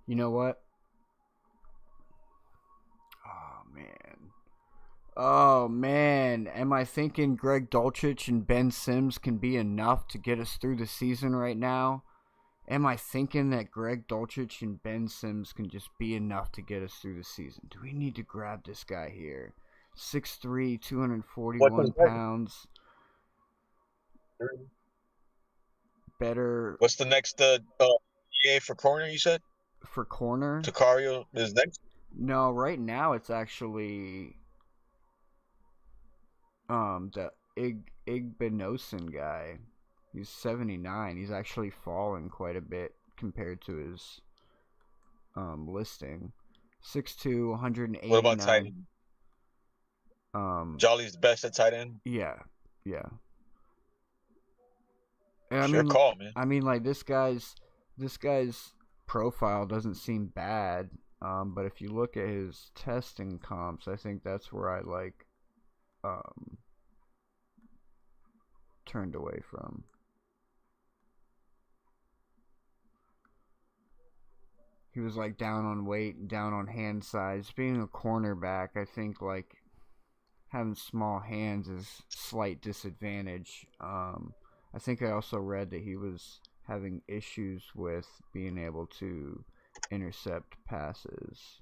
You know what? Oh, man. Am I thinking Greg Dulcich and Ben Sims can be enough to get us through the season right now? Am I thinking that Greg Dulcich and Ben Sims can just be enough to get us through the season? Do we need to grab this guy here? 6'3", 241 pounds. Better. What's the next RPA for corner, you said? For corner? Takario is next? No, right now it's actually the Igbinosun guy. He's 79. He's actually fallen quite a bit compared to his listing. 6'2", What about tight 189. end? Jolly's the best at tight end? Yeah. And Sure call, man. I mean, like this guy's profile doesn't seem bad. But if you look at his testing comps, I think that's where I turned away from. He was like down on weight and down on hand size. Being a cornerback, I think like having small hands is slight disadvantage. I think I also read that he was having issues with being able to intercept passes.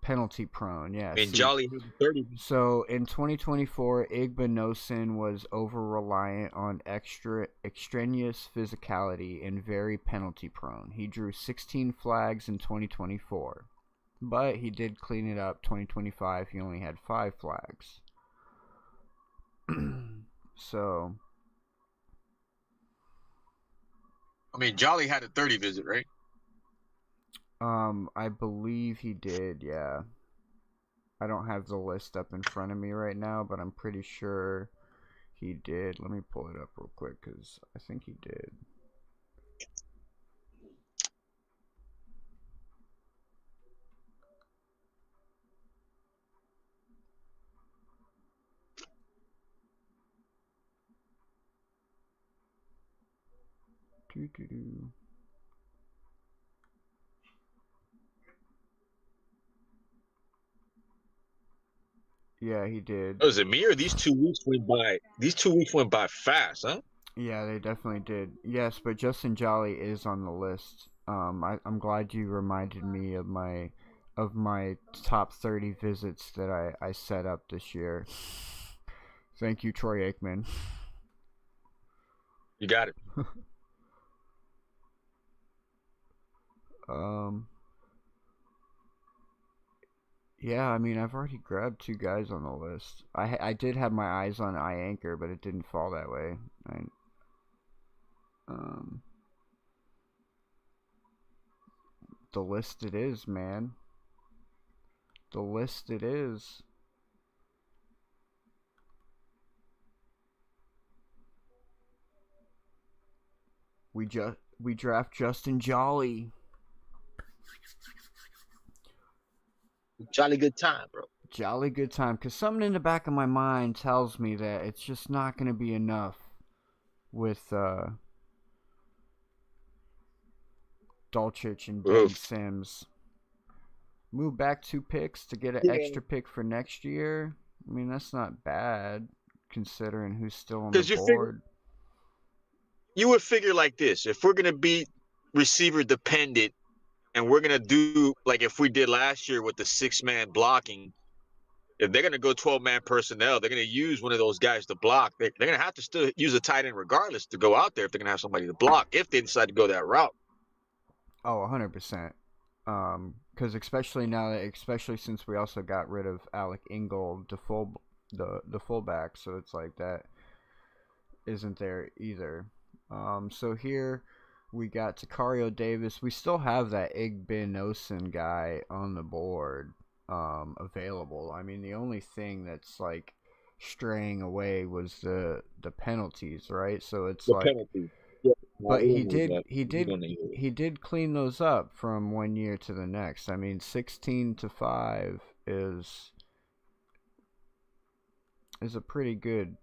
Penalty prone, yeah. I mean, Jolly had 30. So in 2024, Igbinosun was over reliant on extraneous physicality and very penalty prone. He drew 16 flags in 2024, but he did clean it up. 2025, he only had 5 flags. So, I mean, Jolly had a 30 visit, right? I believe he did, yeah. I don't have the list up in front of me right now, but I'm pretty sure he did. Let me pull it up real quick because I think he did. Doo-doo-doo. Yeah, he did. Oh, is it me or these 2 weeks went by? These 2 weeks went by fast, huh? Yeah, they definitely did. Yes, but Justin Jolly is on the list. I'm glad you reminded me of my top 30 visits that I set up this year. Thank you, Troy Aikman. You got it. Yeah, I mean, I've already grabbed 2 guys on the list. I did have my eyes on eye anchor, but it didn't fall that way. The list it is, man. The list it is. We draft Justin Jolly. Jolly good time, bro. Jolly good time. Because something in the back of my mind tells me that it's just not going to be enough with Dulcich and Ben Sims. Move back 2 picks to get an extra pick for next year. I mean, that's not bad considering who's still on the board. You would figure like this. If we're going to be receiver dependent, and we're going to do like if we did last year with the 6-man blocking, if they're going to go 12-man personnel, they're going to use one of those guys to block. They're going to have to still use a tight end regardless to go out there if they're going to have somebody to block, if they decide to go that route. Oh, 100%. Because especially since we also got rid of Alec Ingold, the fullback, so it's like that isn't there either. So here we got Takario Davis. We still have that Igbinosun guy on the board available. I mean, the only thing that's like straying away was the penalties, right? So it's the like penalty. Yeah, but he did clean those up from one year to the next. I mean, 16-5 is a pretty good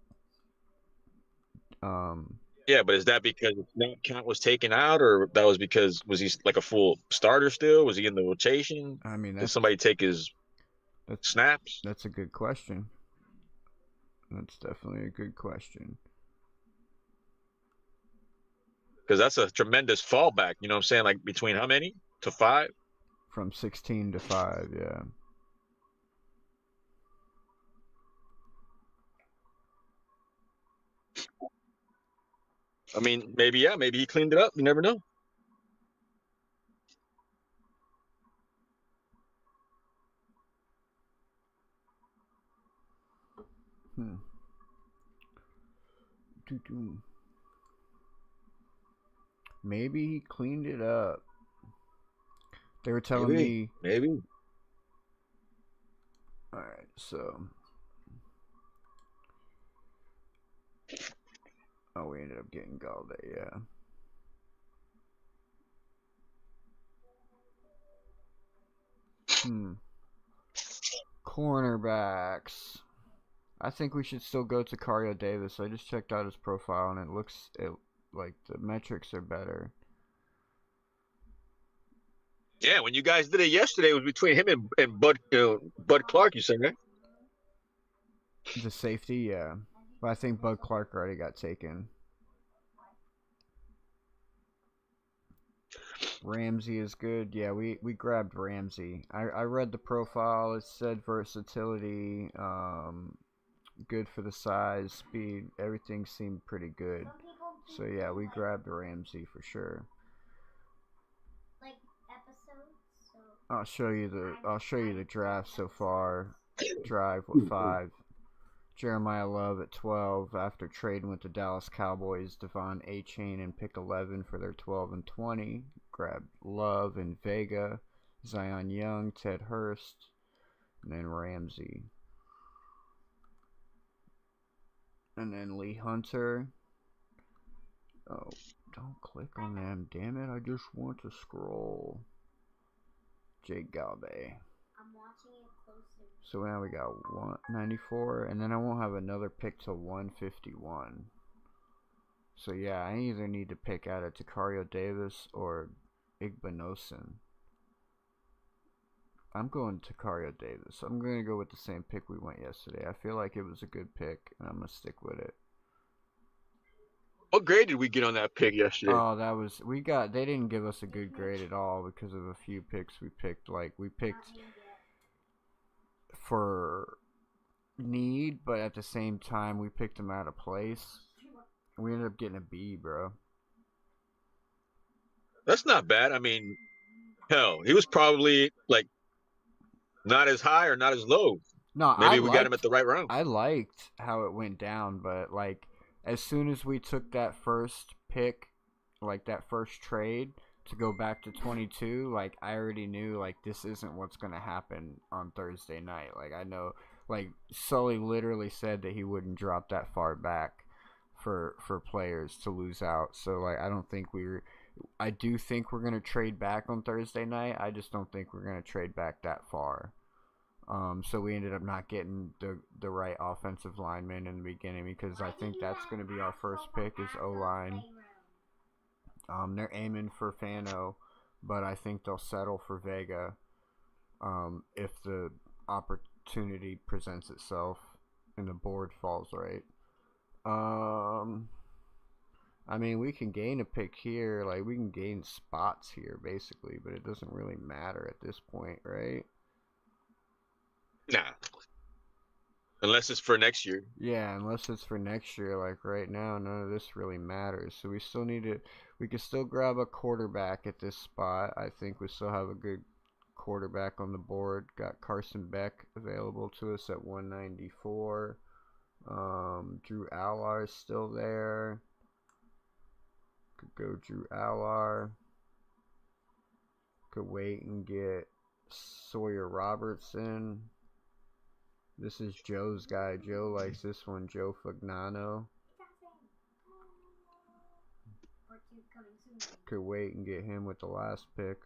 Yeah, but is that because the snap count was taken out, or that was because was he like a full starter still? Was he in the rotation? I mean, did somebody take his snaps? That's a good question. That's definitely a good question. Because that's a tremendous fallback. You know what I'm saying? Like between how many to 5? From 16 to 5, yeah. I mean, maybe maybe he cleaned it up. You never know. Doo-doo. Maybe he cleaned it up. They were telling me. Maybe. Alright, so. Oh, we ended up getting Galladay, yeah. Cornerbacks. I think we should still go to Cario Davis. I just checked out his profile and it looks like the metrics are better. Yeah, when you guys did it yesterday, it was between him and Bud Clark. You said, right? The safety, yeah. But I think Bud Clark already got taken. Ramsey is good. Yeah, we grabbed Ramsey. I read the profile. It said versatility, good for the size, speed. Everything seemed pretty good. So yeah, we grabbed Ramsey for sure. Like episodes. So I'll show you the draft so far. Drive with 5. Jeremiah Love at 12 after trading with the Dallas Cowboys. Devon A-Chain and pick 11 for their 12 and 20. Grabbed Love and Vega, Zion Young, Ted Hurst, and then Ramsey. And then Lee Hunter. Oh, don't click on them. Damn it, I just want to scroll. Jake Galladay. I'm watching it closer. So now we got 194, and then I won't have another pick till 151. So yeah, I either need to pick out of Tacario Davis or Igbinosun. I'm going Tacario Davis. I'm going to go with the same pick we went yesterday. I feel like it was a good pick, and I'm going to stick with it. What grade did we get on that pick yesterday? Oh, they didn't give us a good grade at all because of a few picks we picked. Like, we picked for need, but at the same time, we picked them out of place. We ended up getting a B, bro. That's not bad. I mean, hell, he was probably like not as high or not as low. No, maybe we got him at the right round. I liked how it went down, but like as soon as we took that first pick, like that first trade to go back to 22, like I already knew like this isn't what's gonna happen on Thursday night. Like I know, like Sully literally said that he wouldn't drop that far back for players to lose out. So like I do think we're gonna trade back on Thursday night. I just don't think we're gonna trade back that far. So we ended up not getting the right offensive lineman in the beginning because I think that's going to be our first pick is O-line. They're aiming for Fano, but I think they'll settle for Vega if the opportunity presents itself and the board falls right. I mean, we can gain a pick here. Like, we can gain spots here, basically, but it doesn't really matter at this point, right? Nah. Unless it's for next year. Yeah, unless it's for next year. Like right now, none of this really matters. So we still need to. We can still grab a quarterback at this spot. I think we still have a good quarterback on the board. Got Carson Beck available to us at 194. Drew Allar's still there. Could go Drew Allar. Could wait and get Sawyer Robertson. This is Joe's guy. Joe likes this one. Joe Fagnano. Could wait and get him with the last pick.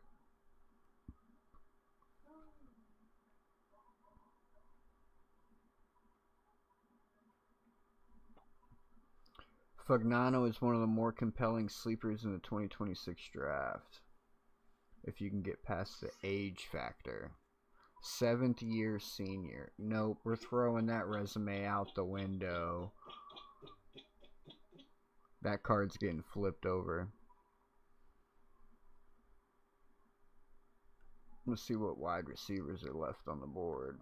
Fagnano is one of the more compelling sleepers in the 2026 draft. If you can get past the age factor. 7th year senior. Nope, we're throwing that resume out the window. That card's getting flipped over. Let's see what wide receivers are left on the board.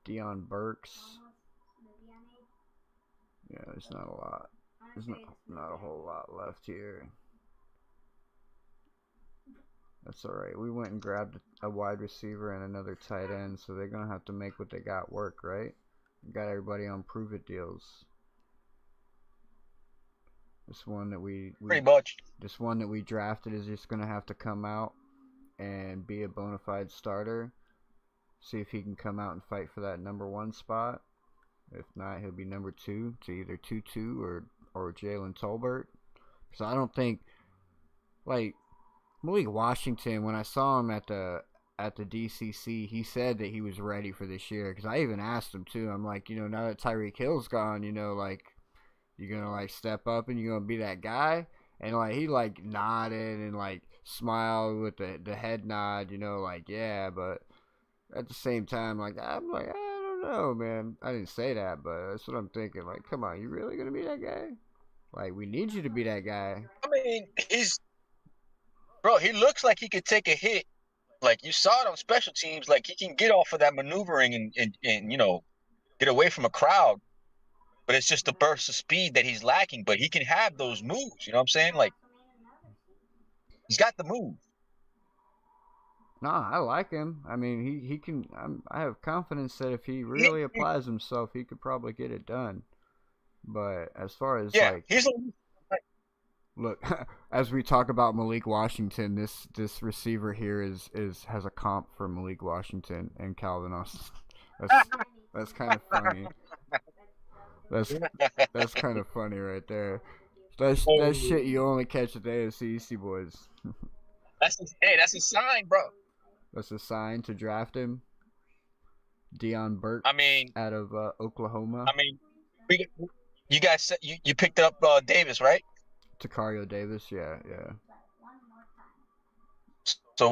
Deion Burks, Yeah, there's not a lot. There's not a whole lot left here. That's all right. We went and grabbed a wide receiver and another tight end, so they're gonna have to make what they got work, right? Got everybody on prove it deals. This one that Pretty much. This one that we drafted is just gonna have to come out and be a bona fide starter. See if he can come out and fight for that number 1 spot. If not, he'll be number 2 to either Tutu or Jalen Tolbert. So I don't think, like, Malik Washington, when I saw him at the DCC, he said that he was ready for this year. Because I even asked him too. I'm like, now that Tyreek Hill's gone, like, you're gonna like step up and you're gonna be that guy. And like he like nodded and like smiled with the head nod, like yeah. But at the same time, like I'm like I don't know, man. I didn't say that, but that's what I'm thinking. Like, come on, you really gonna be that guy? Like, we need you to be that guy. I mean, he looks like he could take a hit. Like you saw it on special teams, like he can get off of that maneuvering and get away from a crowd. But it's just the burst of speed that he's lacking. But he can have those moves. You know what I'm saying? Like he's got the move. Nah, I like him. I mean, he can. I have confidence that if he really applies himself, he could probably get it done. But as far as look, as we talk about Malik Washington, this receiver here has a comp for Malik Washington and Calvin Austin. That's kind of funny. That's kind of funny right there. That shit you only catch at the AFCEASTIEBOYS. That's a sign, bro. That's a sign to draft him. Deion Burke. I mean, out of Oklahoma. I mean, you guys, you picked up Davis, right? Takario Davis, yeah. So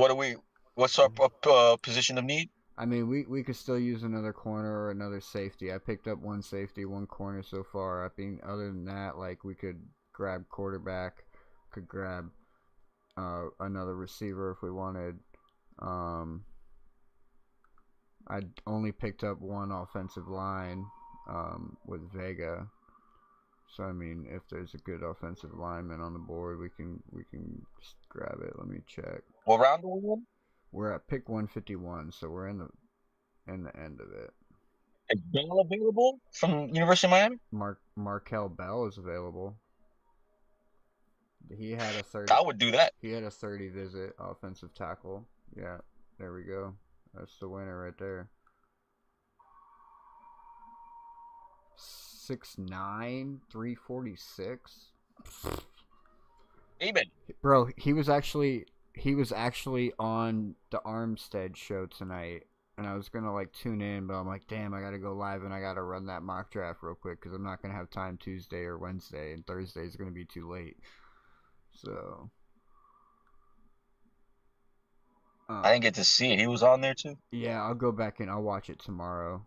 what's our position of need? I mean, we could still use another corner or another safety. I picked up one safety, one corner so far. I mean, other than that, like, we could grab quarterback, could grab another receiver if we wanted. I only picked up one offensive line with Vega. So, I mean, if there's a good offensive lineman on the board, we can just grab it. Let me check. What round are we in? We're at pick 151, so we're in the end of it. Is Bell available from University of Miami? Markel Bell is available. He had a 30. I would do that. He had a 30 visit offensive tackle. Yeah, there we go. That's the winner right there. 6'9", 346. Even. Bro, he was actually on the Armstead show tonight, and I was gonna like tune in, but I'm like, damn, I gotta go live and I gotta run that mock draft real quick because I'm not gonna have time Tuesday or Wednesday, and Thursday is gonna be too late. So I didn't get to see it. He was on there too. Yeah, I'll go back and I'll watch it tomorrow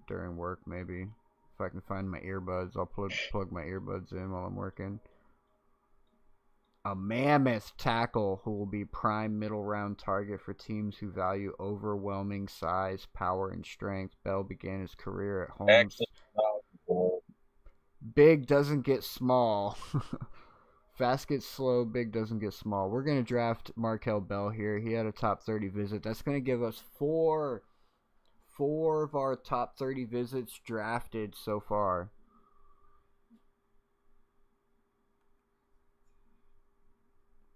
during work maybe. If I can find my earbuds, I'll plug my earbuds in while I'm working. A mammoth tackle who will be prime middle round target for teams who value overwhelming size, power, and strength. Bell began his career at Holmes. Big doesn't get small. Fast gets slow, big doesn't get small. We're going to draft Markel Bell here. He had a top 30 visit. That's going to give us four of our top 30 visits drafted so far.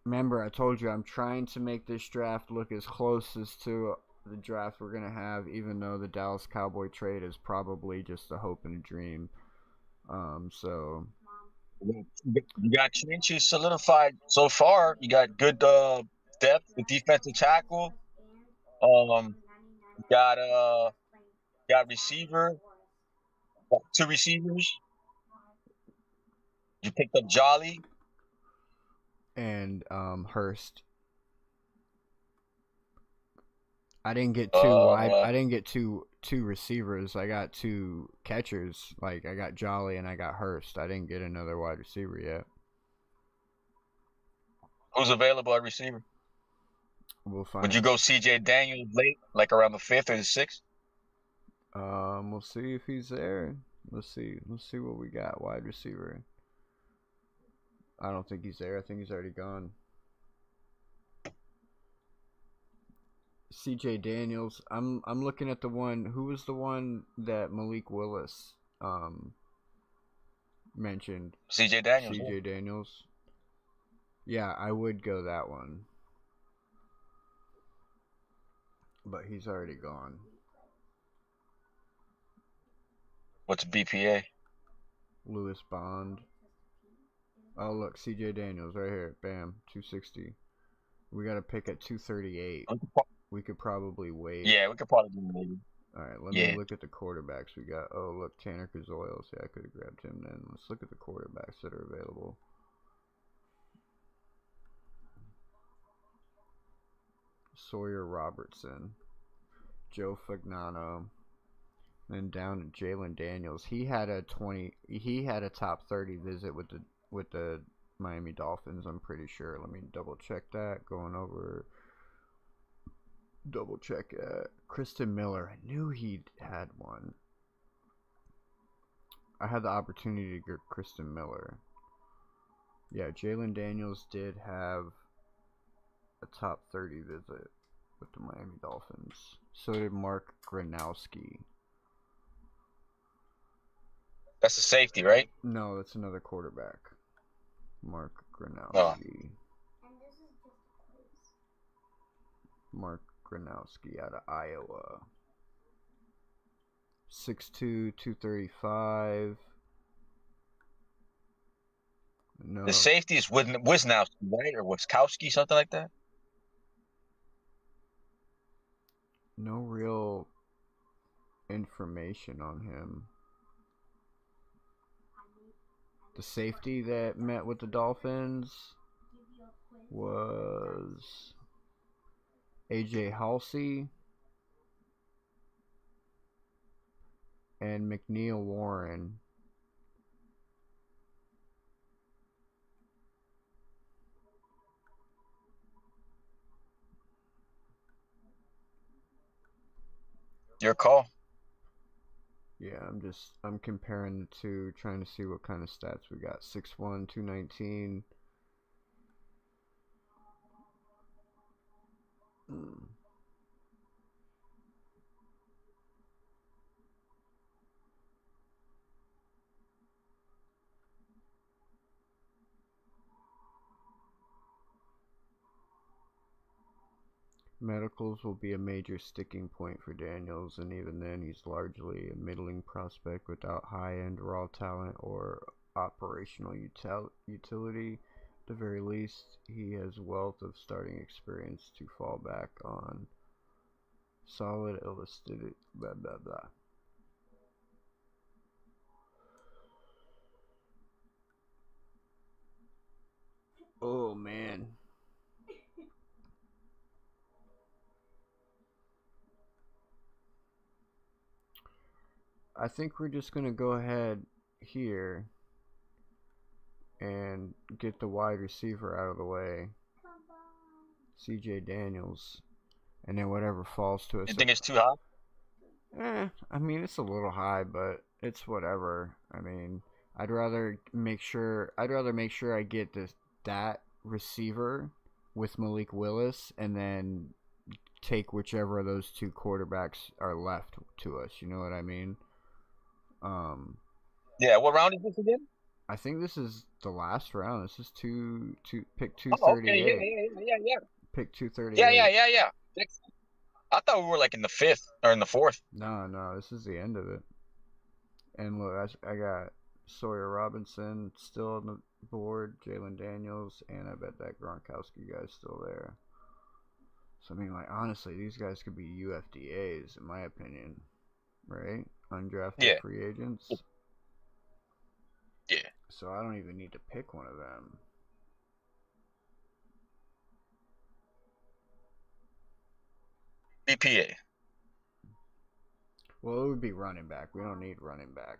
Remember, I told you I'm trying to make this draft look as close as to the draft we're going to have, even though the Dallas Cowboy trade is probably just a hope and a dream. So you got trenches solidified so far. You got good depth with defensive tackle. Got receiver. Got 2 receivers. You picked up Jolly and Hurst. I didn't get two wide. I didn't get two receivers. I got 2 catchers. Like, I got Jolly and I got Hurst. I didn't get another wide receiver yet. Who's available at receiver? We'll find. Would you go C.J. Daniels late, like around the 5th or the 6th? We'll see if he's there. Let's see. Let's see what we got. Wide receiver. I don't think he's there. I think he's already gone. CJ Daniels. I'm looking at the one. Who was the one that Malik Willis mentioned? CJ Daniels. CJ Daniels. Yeah, I would go that one. But he's already gone. What's BPA? Lewis Bond. Oh, look, CJ Daniels right here. Bam, 260. We got to pick at 238. We could probably wait. Yeah, we could probably do maybe. All right, let me look at the quarterbacks we got. Oh, look, Tanner Kazoyles. Yeah, I could have grabbed him then. Let's look at the quarterbacks that are available. Sawyer Robertson, Joe Fagnano, then down to Jalen Daniels. He had a top 30 visit with the Miami Dolphins, I'm pretty sure. Let me double check that. Going over, double check Kristen Miller. I knew he had one. I had the opportunity to get Kristen Miller. Yeah, Jalen Daniels did have a top 30 visit with the Miami Dolphins. So did Mark Gronowski. That's a safety, right? No, that's another quarterback. Mark Gronowski. Oh. And this is just a quiz. Mark Gronowski out of Iowa. 6'2", 235. No. The safety is Wisnowski, right? Or Wiskowski, something like that? No real information on him. The safety that met with the Dolphins was AJ Halsey and McNeil Warren. Your call. Yeah, I'm comparing the two, trying to see what kind of stats we got. 6'1", 219. Medicals will be a major sticking point for Daniels, and even then he's largely a middling prospect without high-end raw talent or operational utility. At the very least, he has wealth of starting experience to fall back on. Solid illustrated blah blah blah. Oh man. I think we're just going to go ahead here and get the wide receiver out of the way. CJ Daniels. And then whatever falls to us. You think it's too high? I mean, it's a little high, but it's whatever. I mean, I'd rather make sure I get that receiver with Malik Willis and then take whichever of those two quarterbacks are left to us. You know what I mean? Yeah, what round is this again? I think this is the last round. This is pick 238. Oh, okay, yeah. Pick 238. Yeah. I thought we were like in the 5th or in the 4th. No, this is the end of it. And look, I got Sawyer Robinson still on the board, Jalen Daniels, and I bet that Gronkowski guy's still there. So I mean, like, honestly, these guys could be UFDAs in my opinion, right? Undrafted free agents. Yeah. So I don't even need to pick one of them. BPA. Well, it would be running back. We don't need running back.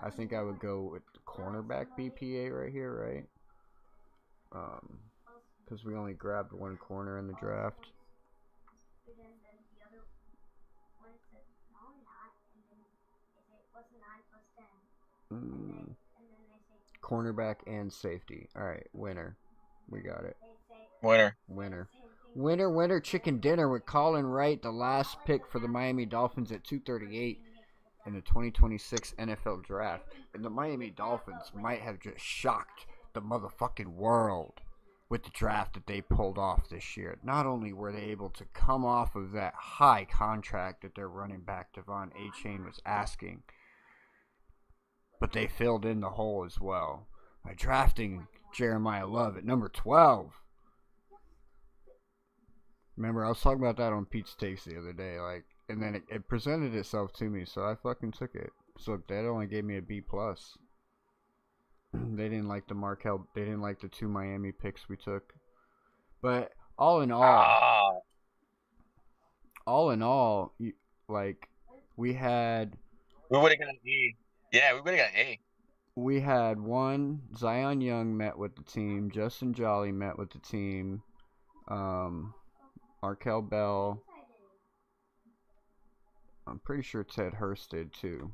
I think I would go with the cornerback BPA right here, right? Because we only grabbed one corner in the draft. Cornerback and safety. All right, winner. We got it. Winner. Winner. Winner, winner, chicken dinner with Colin Wright, the last pick for the Miami Dolphins at 238 in the 2026 NFL Draft. And the Miami Dolphins might have just shocked the motherfucking world with the draft that they pulled off this year. Not only were they able to come off of that high contract that their running back Devon Achane was asking, but they filled in the hole as well by drafting Jeremiah Love at number 12. Remember, I was talking about that on Pete's Takes the other day, and then it presented itself to me, so I fucking took it. So that only gave me a B plus. They didn't like they didn't like the 2 Miami picks we took. But all in all, we had. We would have got an A. Yeah, we would have got an A. We had one. Zion Young met with the team. Justin Jolly met with the team. Markel Bell. I'm pretty sure Ted Hurst did too.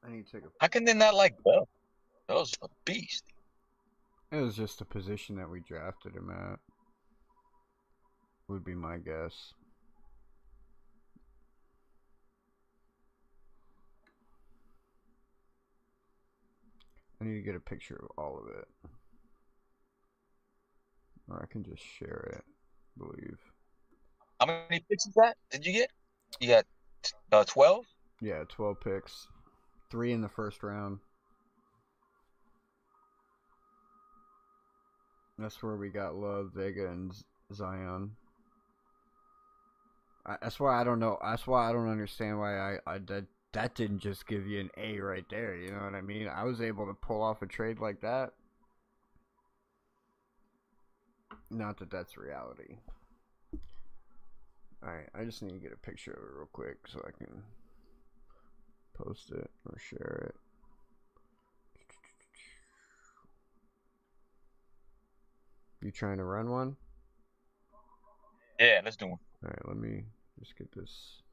I need to take a. How can they not like Bell? Bell's a beast. It was just the position that we drafted him at. Would be my guess. I need to get a picture of all of it. Or I can just share it, I believe. How many picks is that? Did you get? You got 12? Yeah, 12 picks. 3 in the first round. That's where we got Love, Vega, and Zion. That's why I don't know. That's why I don't understand why that didn't just give you an A right there. You know what I mean? I was able to pull off a trade like that. Not that that's reality. Alright, I just need to get a picture of it real quick so I can post it or share it. You trying to run one? Yeah, let's do one. Alright, let me just get this.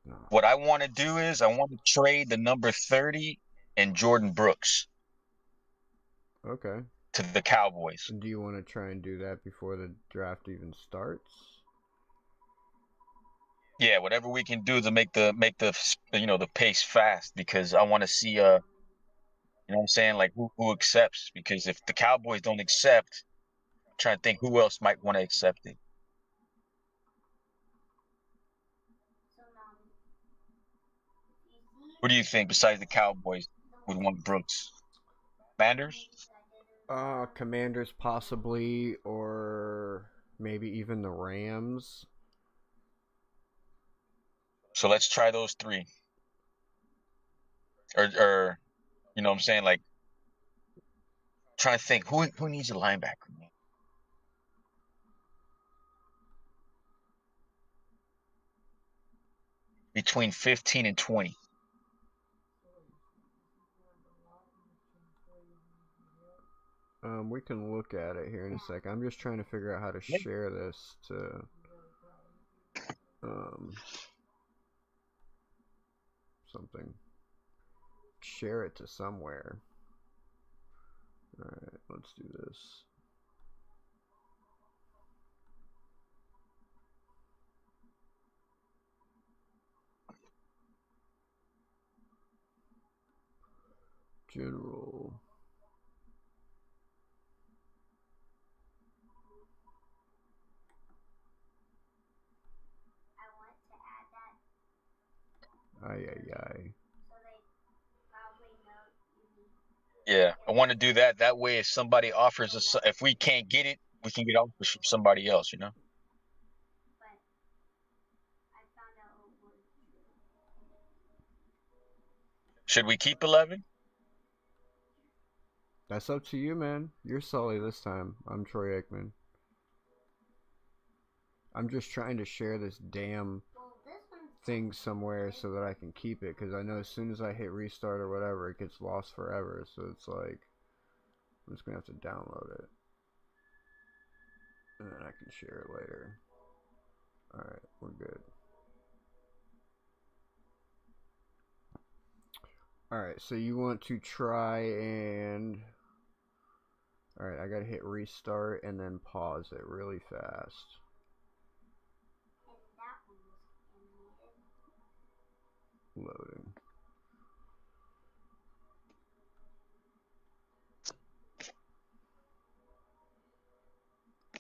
No. What I want to do is I want to trade the number 30 and Jordan Brooks. Okay. To the Cowboys. Do you want to try and do that before the draft even starts? Yeah, whatever we can do to make the the pace fast, because I want to see you know what I'm saying, like who accepts, because if the Cowboys don't accept, I'm trying to think who else might want to accept it. Who do you think besides the Cowboys would want Brooks? Commanders? Commanders possibly, or maybe even the Rams. So let's try those 3. Or you know what I'm saying, like trying to think who needs a linebacker. Between 15 and 20. We can look at it here in a second. I'm just trying to figure out how to share this to something. Share it to somewhere. Alright, let's do this. General. Aye. Yeah, I want to do that. That way, if somebody offers us, if we can't get it, we can get offers from somebody else, you know? Should we keep 11? That's up to you, man. You're Sully this time. I'm Troy Aikman. I'm just trying to share this damn thing somewhere so that I can keep it, because I know as soon as I hit restart or whatever, it gets lost forever. So it's like, I'm just gonna have to download it, and then I can share it later. All right, we're good. All right, so you want to try and. All right, I gotta hit restart and then pause it really fast. And that one was animated. Loading.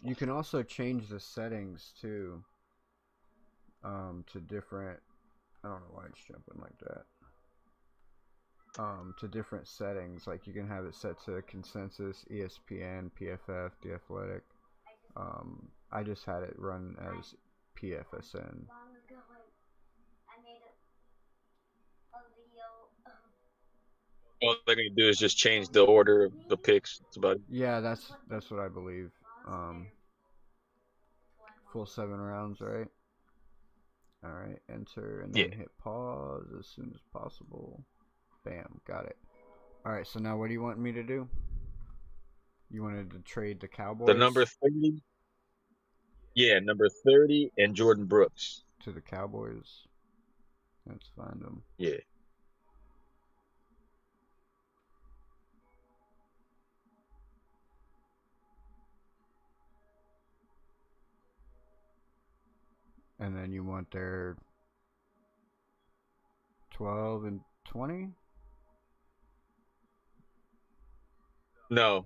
You can also change the settings too, to different. I don't know why it's jumping like that. To different settings, like you can have it set to consensus, ESPN, PFF, The Athletic. I just had it run as PFSN. Long ago, I made a video. All they're gonna do is just change the order of the picks. That's about it. Yeah, that's what I believe. Full 7 rounds, right? All right, enter and then hit pause as soon as possible. Bam, got it. All right, so now what do you want me to do? You wanted to trade the Cowboys? The number 30. Yeah, number 30 and Jordan Brooks. To the Cowboys. Let's find them. Yeah. And then you want their 12 and 20? No,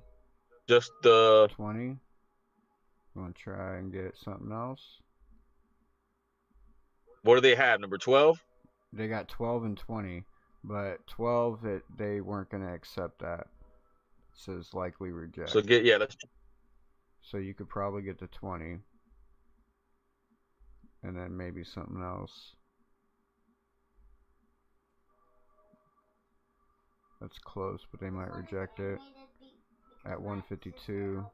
just the 20? You want to try and get something else? What do they have? Number 12? They got 12 and 20, but 12 they weren't going to accept that. It says likely reject. So let's. So you could probably get the 20. And then maybe something else. That's close, but they might reject it. At 152.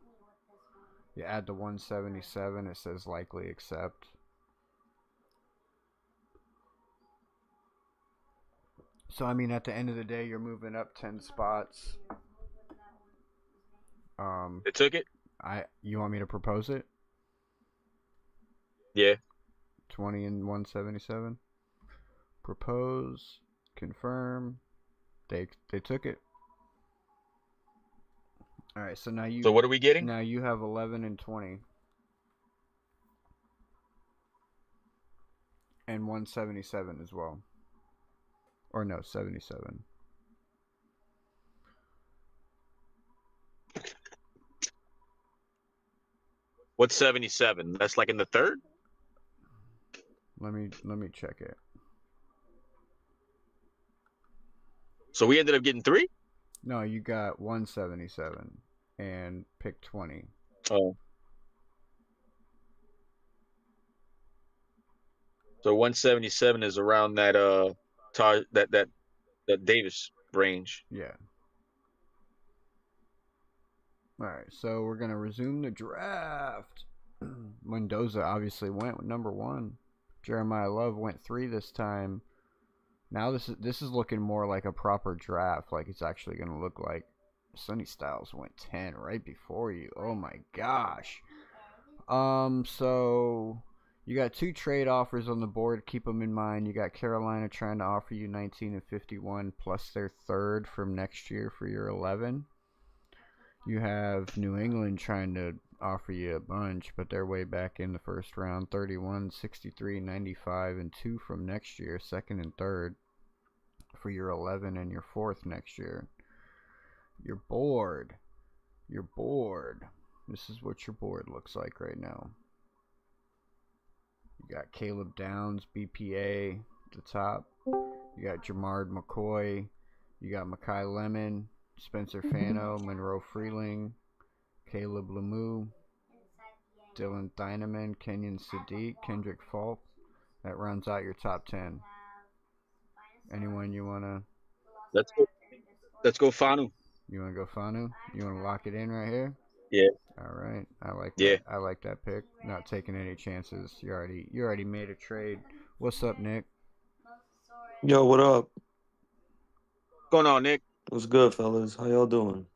You add the 177, it says likely accept. So, I mean, at the end of the day, you're moving up 10 spots. They took it? You want me to propose it? Yeah. 20 and 177. Propose. Confirm. They took it. All right, so now you. So what are we getting? Now you have 11 and 20. And 177 as well. Or no, 77. What's 77? That's like in the third? Let me check it. So we ended up getting 3? No, you got 177 and pick 20. Oh. So 177 is around that that Davis range. Yeah. All right, so we're gonna resume the draft. Mendoza obviously went with number 1. Jeremiah Love went 3 this time. Now this is looking more like a proper draft, like it's actually gonna look like. Sonny Styles went 10 right before you. Oh my gosh. So you got 2 trade offers on the board. Keep them in mind. You got Carolina trying to offer you 19 and 51 plus their 3rd from next year for your 11. You have New England trying to offer you a bunch, but they're way back in the first round. 31, 63, 95, and 2 from next year, 2nd and 3rd for your 11 and your 4th next year. You're bored. You're bored. This is what your board looks like right now. You got Caleb Downs, BPA at the top. You got Jamard McCoy. You got Makai Lemon, Spencer Fano, Monroe Freeling, Caleb Lemieux, Dylan Thieneman, Kenyon Sadiq, Kendrick Falk. That rounds out your top 10. Anyone you want to? Let's go Fanu. You want to go Fanu? You want to lock it in right here? Yeah. All right. I like Yeah. that. I like that pick. Not taking any chances. You already made a trade. What's up, Nick? Yo, what up? What's going on, Nick? What's good, fellas? How y'all doing?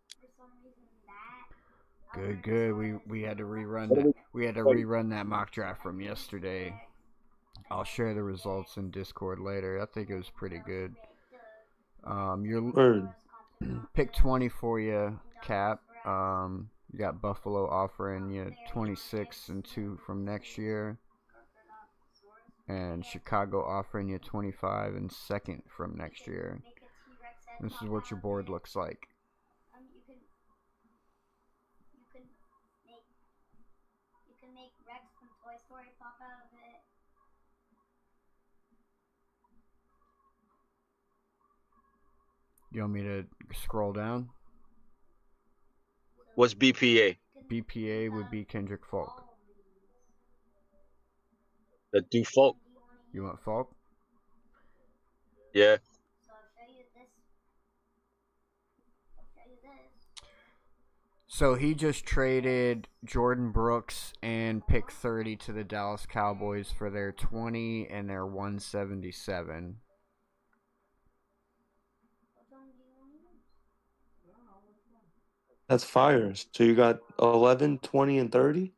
Good, good. We had to rerun that. We had to rerun that mock draft from yesterday. I'll share the results in Discord later. I think it was pretty good. Your Word. pick 20 for you, Cap. You got Buffalo offering you 26 and 2 from next year, and Chicago offering you 25 and 2nd from next year. This is what your board looks like. You can make Rex from Toy Story pop out of it. You want me to scroll down? What's BPA? BPA would be Kendrick Falk. The do Falk. You want Falk? Yeah. So I'll show you this. So he just traded Jordan Brooks and pick 30 to the Dallas Cowboys for their 20 and their 177. That's fire. So you got 11, 20, and 30?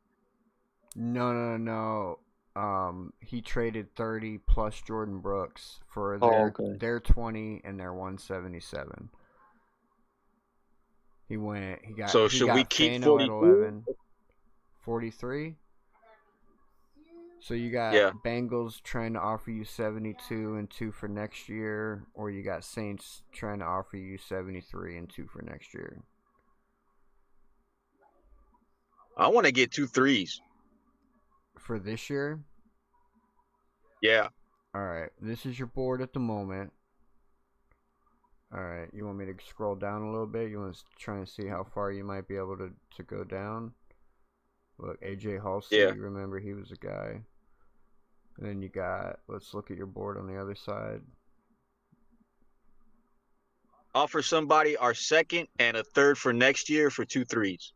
No. He traded 30 plus Jordan Brooks for okay. their 20 and their 177. He got So should we keep Fano 42? at 11. 43? So you got Bengals trying to offer you 72 and 2 for next year, or you got Saints trying to offer you 73 and 2 for next year. I want to get 2 threes. For this year? Yeah. All right. This is your board at the moment. All right. You want me to scroll down a little bit? You want to try and see how far you might be able to go down? Look, AJ Halsey, you remember he was a guy. And then you got, let's look at your board on the other side. Offer somebody our 2nd and a 3rd for next year for 2 threes.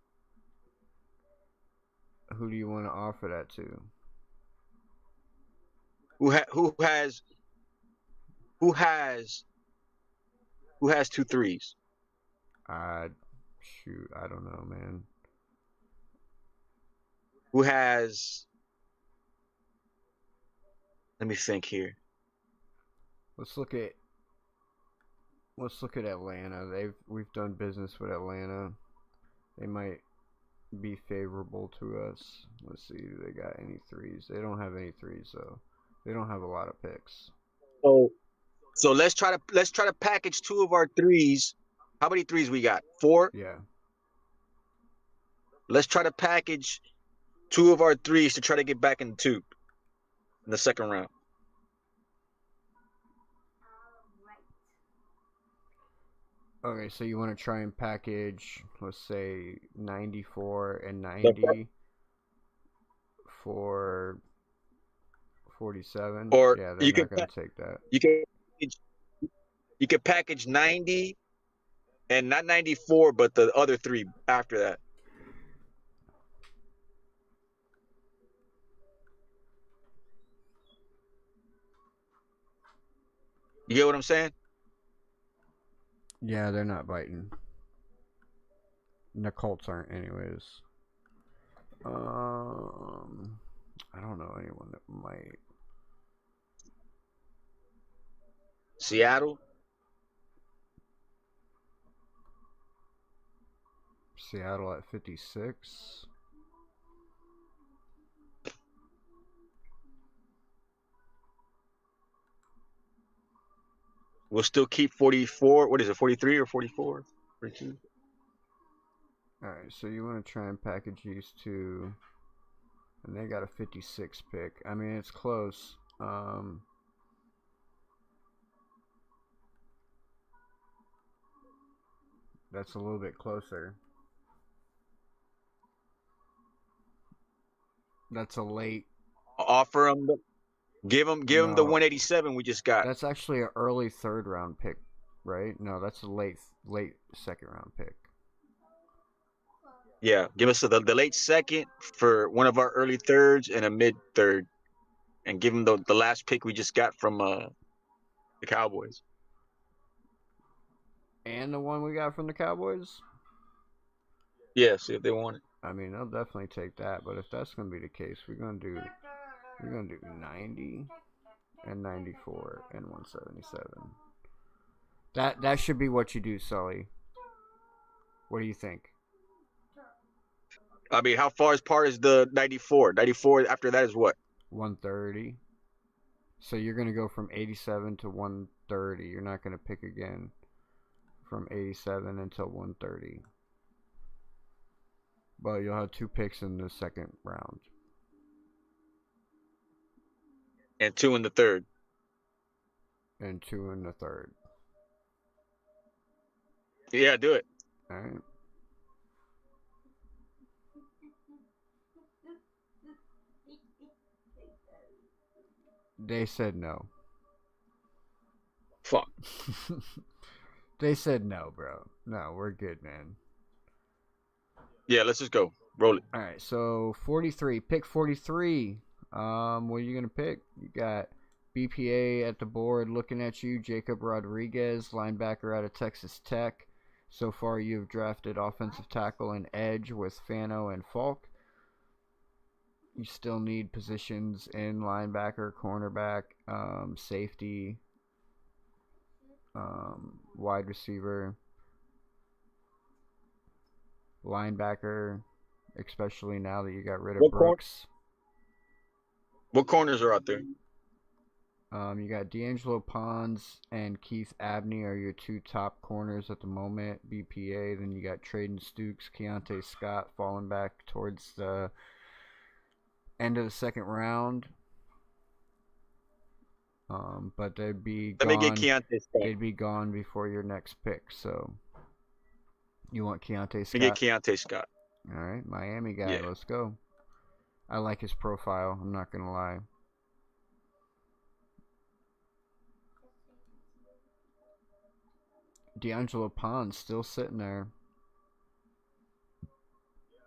Who do you want to offer that to? Who has 2 threes? Shoot, I don't know, man. Who has? Let me think here. Let's look at Atlanta. We've done business with Atlanta. They might be favorable to us. Let's see, do they got any threes? They don't have any threes though. They don't have a lot of picks. So let's try to package 2 of our threes. How many threes we got? 4? Yeah. Let's try to package 2 of our threes to try to get back in 2 in the 2nd round. Okay, so you want to try and package, let's say, 94 and 90 for 47? Or yeah, they're not going to take that. You can package 90 and not 94, but the other 3 after that. You get what I'm saying? Yeah, they're not biting. The Colts aren't anyways. I don't know anyone that might. Seattle at 56. We'll still keep 44. What is it, 43 or 44? 42? Alright, so you want to try and package these 2. And they got a 56 pick. I mean, it's close. That's a little bit closer. That's a late. Offer them. Give them the 187 we just got. That's actually an early 3rd round pick, right? No, that's a late 2nd round pick. Yeah, give us the late 2nd for one of our early 3rds and a mid 3rd, and give them the last pick we just got from the Cowboys. And the one we got from the Cowboys? Yeah, see if they want it. I mean, they'll definitely take that. But if that's gonna be the case, we're gonna do 90 and 94 and 177. That should be what you do, Sully. What do you think? I mean, how far apart is the 94? 94 after that is what? 130. So you're gonna go from 87 to 130. You're not gonna pick again from 87 until 130. But you'll have 2 picks in the second round. And 2 in the third. And 2 in the third. Yeah, do it. All right. They said no. Fuck. They said no, bro. No, we're good, man. Yeah, let's just go. Roll it. All right, so 43. Pick 43. What are you going to pick? You got BPA at the board looking at you. Jacob Rodriguez, linebacker out of Texas Tech. So far, you've drafted offensive tackle and edge with Fano and Falk. You still need positions in linebacker, cornerback, safety, wide receiver, linebacker, especially now that you got rid of Brooks. What corners are out there? You got D'Angelo Pons and Keith Abney are your 2 top corners at the moment. BPA. Then you got Traden Stukes, Keontae Scott falling back towards the end of the second round. But they'd be gone. Let me get Keontae Scott. They'd be gone before your next pick. So you want Keontae Scott? Let me get Keontae Scott. All right, Miami guy. Yeah. Let's go. I like his profile. I'm not gonna lie. D'Angelo Pons still sitting there.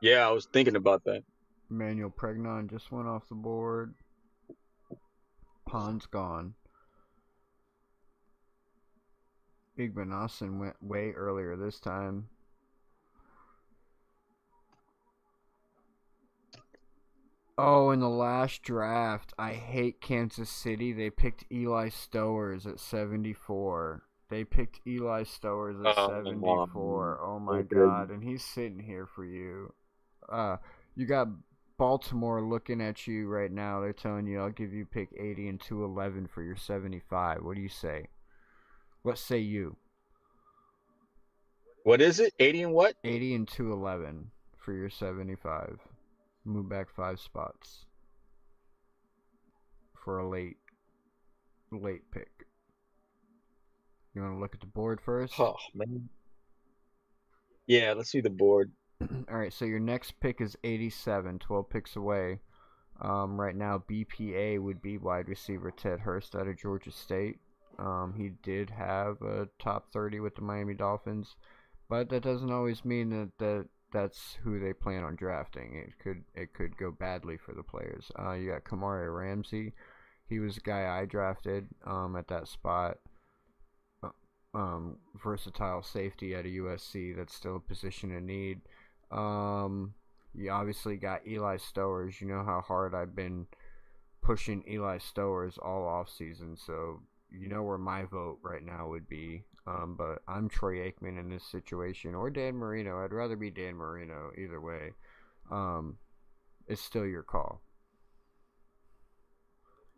Yeah, I was thinking about that. Emmanuel Pregnon just went off the board. Pons gone. Igben Austin went way earlier this time. Oh, in the last draft, I hate Kansas City. They picked Eli Stowers at 74. They picked Eli Stowers at 74. Oh my God. And he's sitting here for you. You got Baltimore looking at you right now. They're telling you, I'll give you pick 80 and 211 for your 75. What do you say? What say you? What is it? 80 and what? 80 and 211 for your 75. Move back 5 spots for a late pick. You want to look at the board first? Oh, man. Yeah, let's see the board. All right, so your next pick is 87, 12 picks away. Right now, BPA would be wide receiver Ted Hurst out of Georgia State. He did have a top 30 with the Miami Dolphins, but that doesn't always mean that's who they plan on drafting. It could go badly for the players. You got Kamari Ramsey. He was the guy I drafted at that spot. Versatile safety at a USC. That's still a position in need. You obviously got Eli Stowers. You know how hard I've been pushing Eli Stowers all offseason, so you know where my vote right now would be. But I'm Troy Aikman in this situation, or Dan Marino. I'd rather be Dan Marino either way. It's still your call.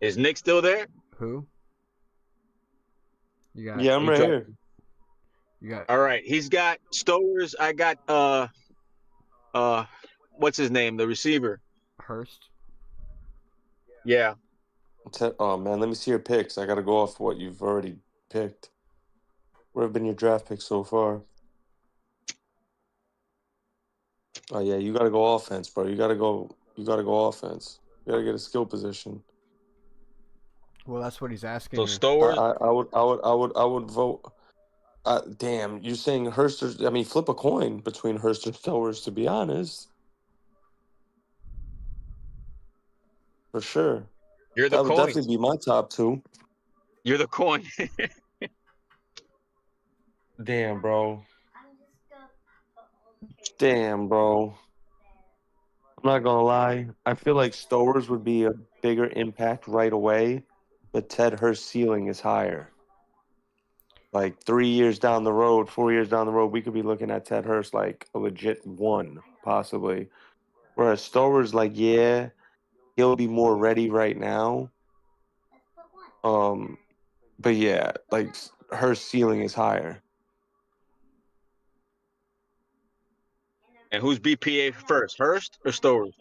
Is Nick still there? Who? You got? Yeah, I'm right here. You got? All right, he's got Stowers. I got what's his name? The receiver. Hurst. Yeah. Oh man, let me see your picks. I gotta go off what you've already picked. What have been your draft picks so far? Oh yeah, you gotta go offense, bro. You gotta go offense. You gotta get a skill position. Well, that's what he's asking. So you. Stowers. I would vote. Damn, you're saying Hurst? I mean, flip a coin between Hurst and Stowers. To be honest, for sure. You're the That would coin. definitely be my top 2. You're the coin. Damn, bro. Damn, bro. I'm not gonna lie. I feel like Stowers would be a bigger impact right away, but Ted Hurst's ceiling is higher. Like 3 years down the road, 4 years down the road, we could be looking at Ted Hurst like a legit one, possibly. Whereas Stowers, like, yeah, he'll be more ready right now. But yeah, like Hurst's ceiling is higher. And who's BPA first, Hurst or Stowers?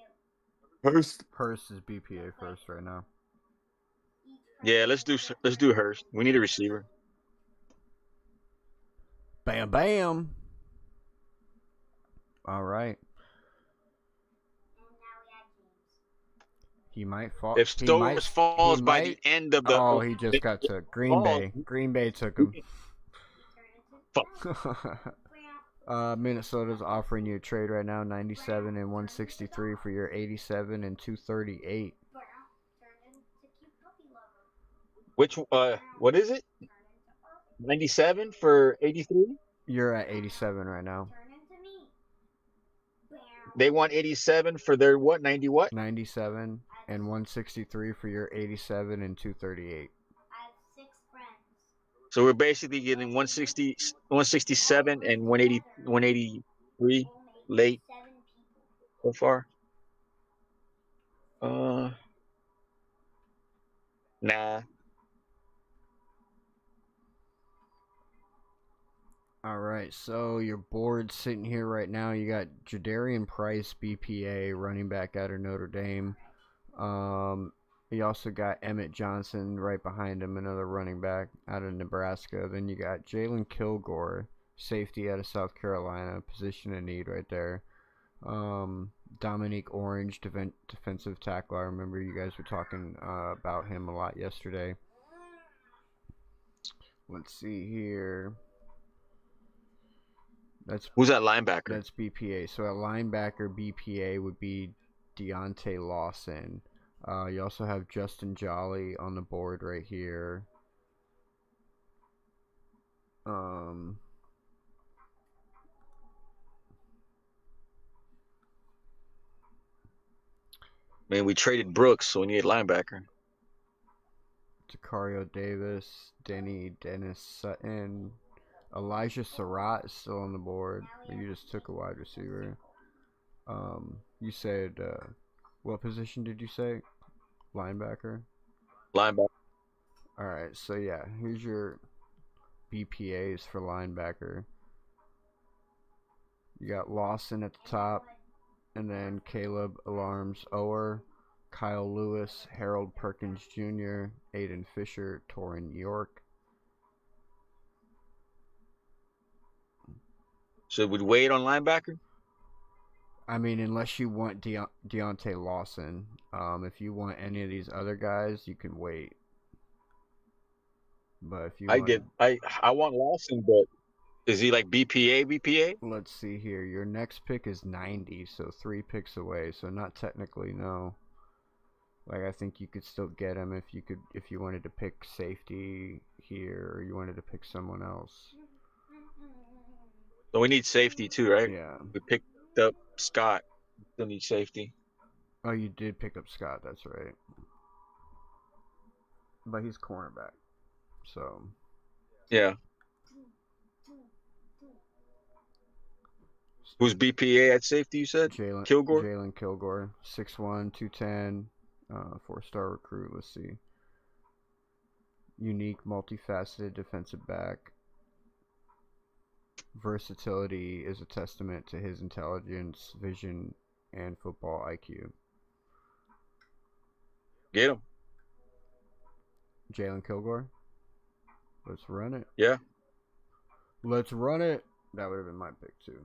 Hurst, Hurst is BPA first right now. Yeah, let's do Hurst. We need a receiver. Bam, bam. All right. He might fall. If Stowers falls by the end of the, Oh, he just got took. Green Bay. Green Bay took him. Minnesota's offering you a trade right now, 97 and 163 for your 87 and 238. Which what is it? 97 for 83? You're at 87 right now. They want 87 for their what? 90 what? 97 and 163 for your 87 and 238. So we're basically getting 160, 167 and 180, 183 late so far. Nah. All right, so your board sitting here right now. You got Jadarian Price, BPA, running back out of Notre Dame. You also got Emmett Johnson right behind him, another running back out of Nebraska. Then you got Jalen Kilgore, safety out of South Carolina, position of need right there. Dominique Orange, defensive tackle. I remember you guys were talking about him a lot yesterday. Let's see here. Who's that linebacker? That's BPA. So a linebacker BPA would be Deontay Lawson. You also have Justin Jolly on the board right here. Man, we traded Brooks, so we need a linebacker. Tacario Davis, Dennis Sutton. Elijah Surratt is still on the board. You just took a wide receiver. You said, what position did you say? Linebacker? Linebacker. Alright, so yeah, here's your BPAs for linebacker. You got Lawson at the top, and then Caleb Alarms Ower, Kyle Lewis, Harold Perkins Jr., Aiden Fisher, Torin York. So we'd wait on linebacker? I mean, unless you want Deontay Lawson. If you want any of these other guys, you can wait. But if you I want Lawson, but is he like BPA? Let's see here. Your next pick is 90, so 3 picks away. So not technically, no. Like, I think you could still get him if you wanted to pick safety here, or you wanted to pick someone else. So we need safety too, right? Yeah. We picked up Scott. Still need safety. Oh, you did pick up Scott. That's right. But he's cornerback. So. Yeah. Who's BPA at safety, you said? Kilgore? Jalen Kilgore. 6'1", 210. 4-star recruit. Let's see. Unique, multifaceted defensive back. Versatility is a testament to his intelligence, vision, and football IQ. Get him. Jalen Kilgore. Let's run it. Yeah. Let's run it. That would have been my pick too.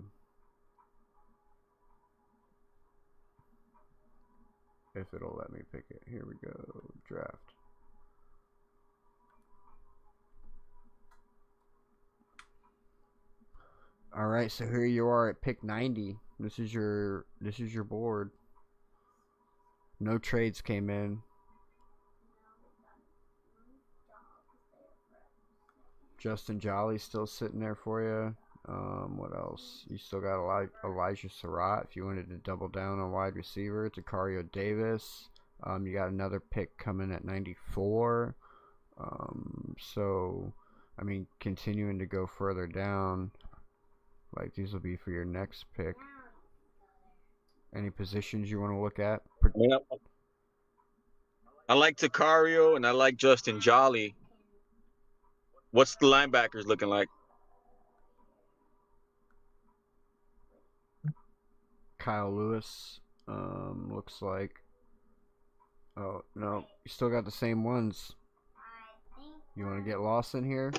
If it'll let me pick it. Here we go. Draft. All right, so here you are at pick 90. This is your board. No trades came in. Justin Jolly still sitting there for you. What else? You still got Elijah Surratt if you wanted to double down on wide receiver. Tacario Davis. You got another pick coming at 94. So, I mean, continuing to go further down, like these will be for your next pick. Any positions you want to look at? Yeah. I like Tacario and I like Justin Jolly. What's the linebackers looking like? Kyle Lewis, looks like. Oh, no, you still got the same ones. You want to get lost in here?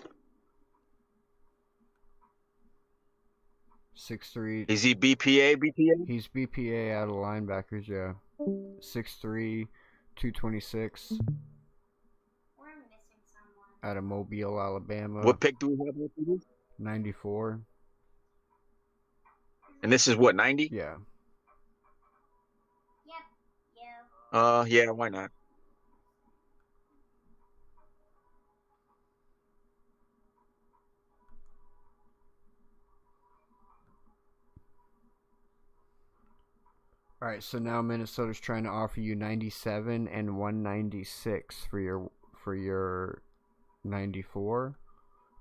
6'3". Is he BPA? He's BPA out of linebackers, yeah. 6'3", 226. We're missing someone. Out of Mobile, Alabama. What pick do we have left for this? 94. And this is what, 90? Yeah. Yep. Yeah, why not? All right, so now Minnesota's trying to offer you 97 and 196 for your 94,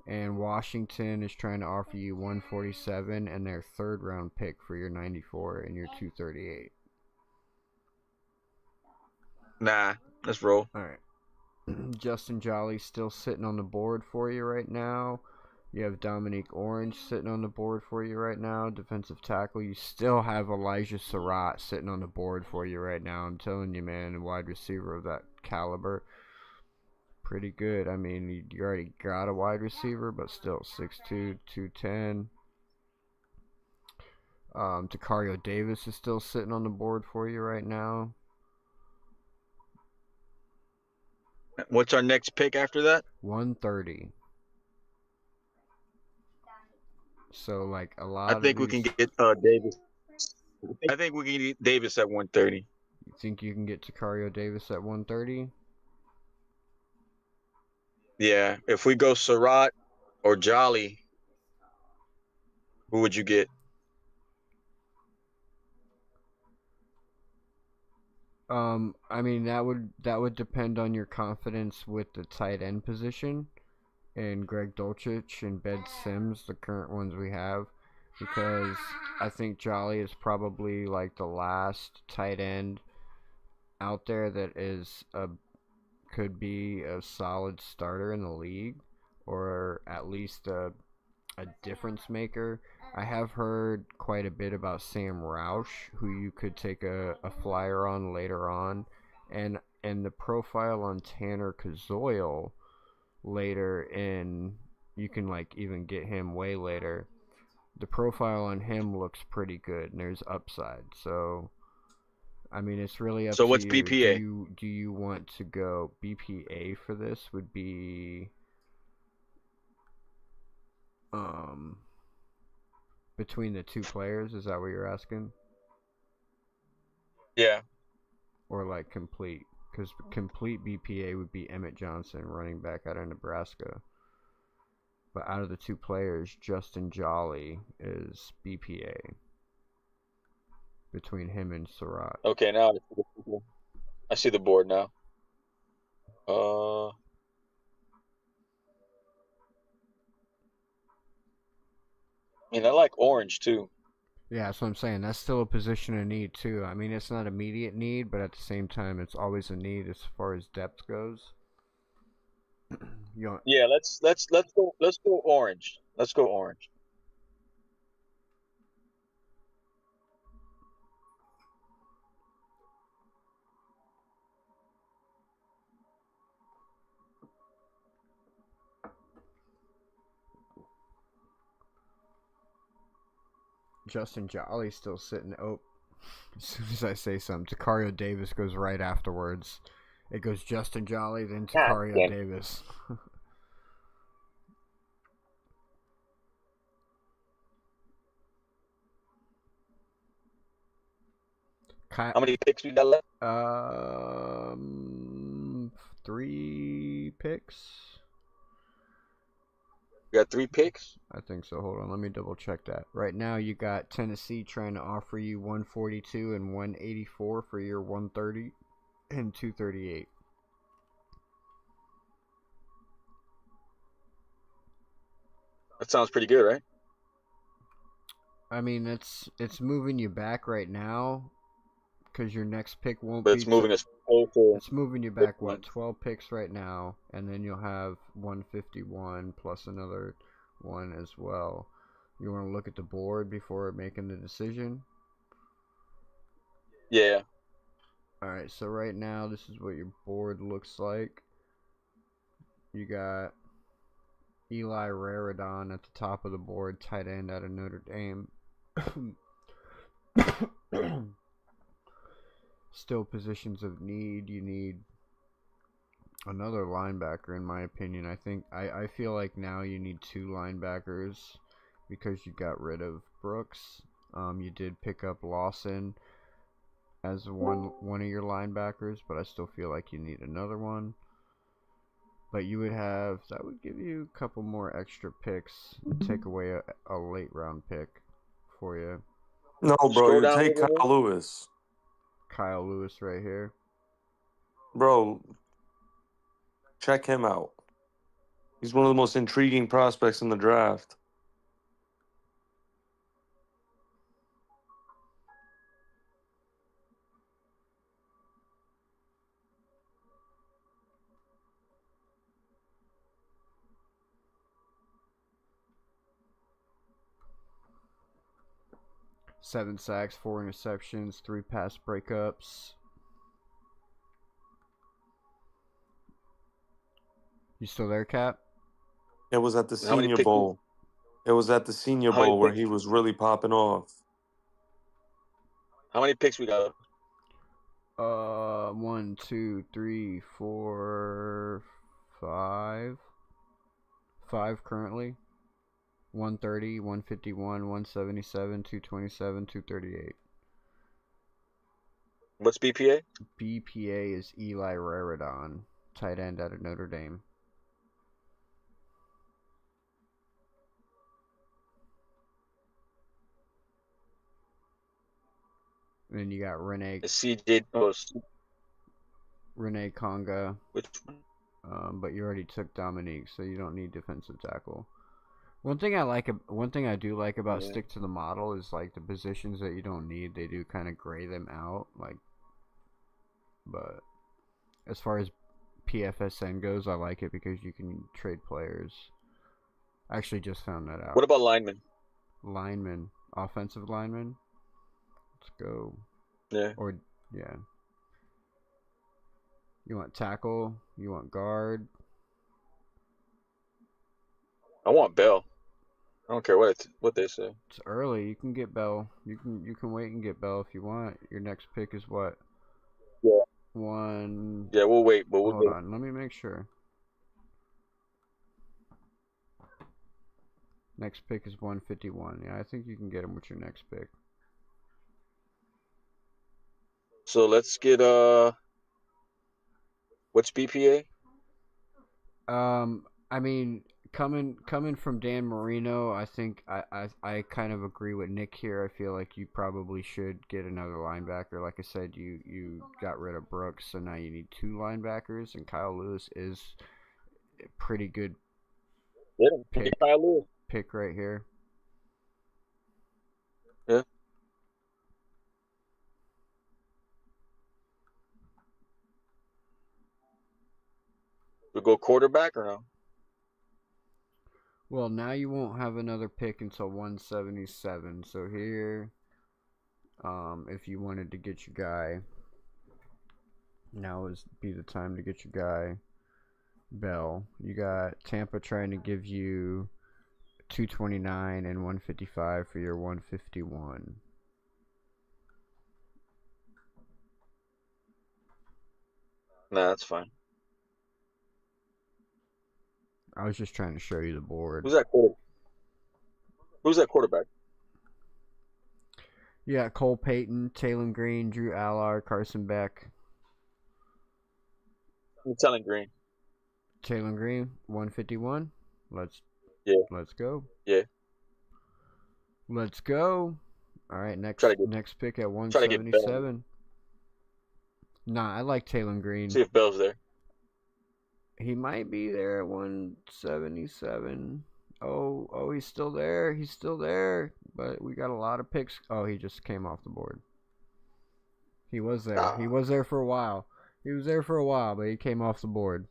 and Washington is trying to offer you 147 and their third round pick for your 94 and your 238. Nah, let's roll. All right. Justin Jolly still sitting on the board for you right now. You have Dominique Orange sitting on the board for you right now, defensive tackle. You still have Elijah Surratt sitting on the board for you right now. I'm telling you, man, a wide receiver of that caliber. Pretty good. I mean, you already got a wide receiver, but still 6'2", 210. Tacario Davis is still sitting on the board for you right now. What's our next pick after that? 130. So, like, a lot I think we can get Davis. I think we can get Davis at 130. You think you can get Tacario Davis at 130? Yeah, if we go Surratt or Jolly, who would you get? I mean, that would depend on your confidence with the tight end position and Greg Dulcich and Ben Sims, the current ones we have, because I think Jolly is probably like the last tight end out there that could be a solid starter in the league, or at least a difference maker. I have heard quite a bit about Sam Roush, who you could take a flyer on later on, and the profile on Tanner Kazoil later in, you can like even get him way later. The profile on him looks pretty good, and there's upside. So, I mean, it's really up So to what's you. BPA? Do you want to go BPA for this? Would be between the two players. Is that what you're asking? Yeah. Or like complete? Because complete BPA would be Emmett Johnson, running back out of Nebraska. But out of the two players, Justin Jolly is BPA. Between him and Surratt. Okay, now I see the board now. I mean, I like Orange too. Yeah, that's what I'm saying. That's still a position of need too. I mean, it's not immediate need, but at the same time, it's always a need as far as depth goes. Yeah, let's go Orange. Let's go Orange. Justin Jolly's still sitting. Oh, as soon as I say something, Tacario Davis goes right afterwards. It goes Justin Jolly, then Tacario Davis. How many picks we got left? 3 picks. We got 3 picks. I think so. Hold on, let me double check that. Right now, you got Tennessee trying to offer you 142 and 184 for your 130 and 238. That sounds pretty good, right? I mean, it's moving you back right now because your next pick won't But be. it's moving us closer. It's moving you back 12 picks right now, and then you'll have 151 plus another one as well. You want to look at the board before making the decision? Yeah. Alright, so right now this is what your board looks like. You got Eli Raridon at the top of the board, tight end out of Notre Dame. Still positions of need. You need another linebacker, in my opinion. I feel like now you need 2 linebackers because you got rid of Brooks. You did pick up Lawson as one of your linebackers, but I still feel like you need another one. But you would have, that would give you a couple more extra picks, take away a late round pick for you. No, bro, Scroll you down take a little Kyle Lewis. Kyle Lewis right here. Bro, check him out. He's one of the most intriguing prospects in the draft. Seven sacks, 4 interceptions, 3 pass breakups. You still there, Cap? It was at the How many Senior picks? Bowl. It was at the Senior How many Bowl where picks? he was really popping off. How many picks we got? 1, 2, 3, 4, 5. 5 currently. 130, 151, 177, 227, 238. What's BPA? BPA is Eli Raridon, tight end out of Notre Dame. And then you got Rene CJ Post. Rene Conga, Which one? but you already took Dominique, so you don't need defensive tackle. One thing I do like about stick to the model is like the positions that you don't need, they do kind of gray them out, like. But as far as PFSN goes, I like it because you can trade players. I actually just found that out. What about linemen? Linemen, offensive linemen. Let's go. Yeah. Or yeah. You want tackle? You want guard? I want Bell. I don't care what they say. It's early. You can get Bell. You can wait and get Bell if you want. Your next pick is what? Yeah. One. Yeah, we'll wait, but we'll Hold on. Let me make sure. Next pick is 151. Yeah, I think you can get him with your next pick. So let's get what's BPA? I mean, coming from Dan Marino, I think I kind of agree with Nick here. I feel like you probably should get another linebacker. Like I said, you got rid of Brooks, so now you need 2 linebackers, and Kyle Lewis is a pretty good pick right here. Yeah. We go quarterback or no? Well, now you won't have another pick until 177. So here, if you wanted to get your guy, now is be the time to get your guy. Bell. You got Tampa trying to give you 229 and 155 for your 151. Nah, that's fine. I was just trying to show you the board. Who's that quarterback? Yeah, Cole Payton, Taylor Green, Drew Allard, Carson Beck. I'm telling Green. Taylor Green, 151. Yeah. Let's go. Yeah. Let's go. All right, next Try to get next pick at try to get Bell. 177. Nah, I like Taylor Green. See if Bell's there. He might be there at 177. Oh, he's still there. He's still there. But we got a lot of picks. Oh, he just came off the board. He was there. He was there for a while. He was there for a while, but he came off the board.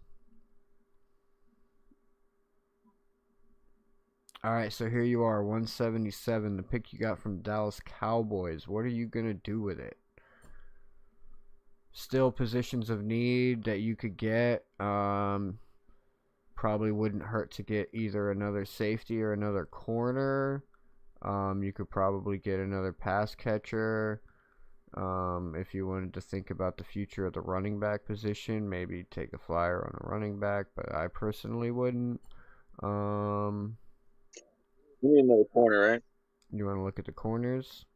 All right, so here you are, 177, the pick you got from Dallas Cowboys. What are you going to do with it? Still positions of need that you could get. Probably wouldn't hurt to get either another safety or another corner. You could probably get another pass catcher. If you wanted to think about the future of the running back position, maybe take a flyer on a running back, but I personally wouldn't. You need another corner, right? You want to look at the corners?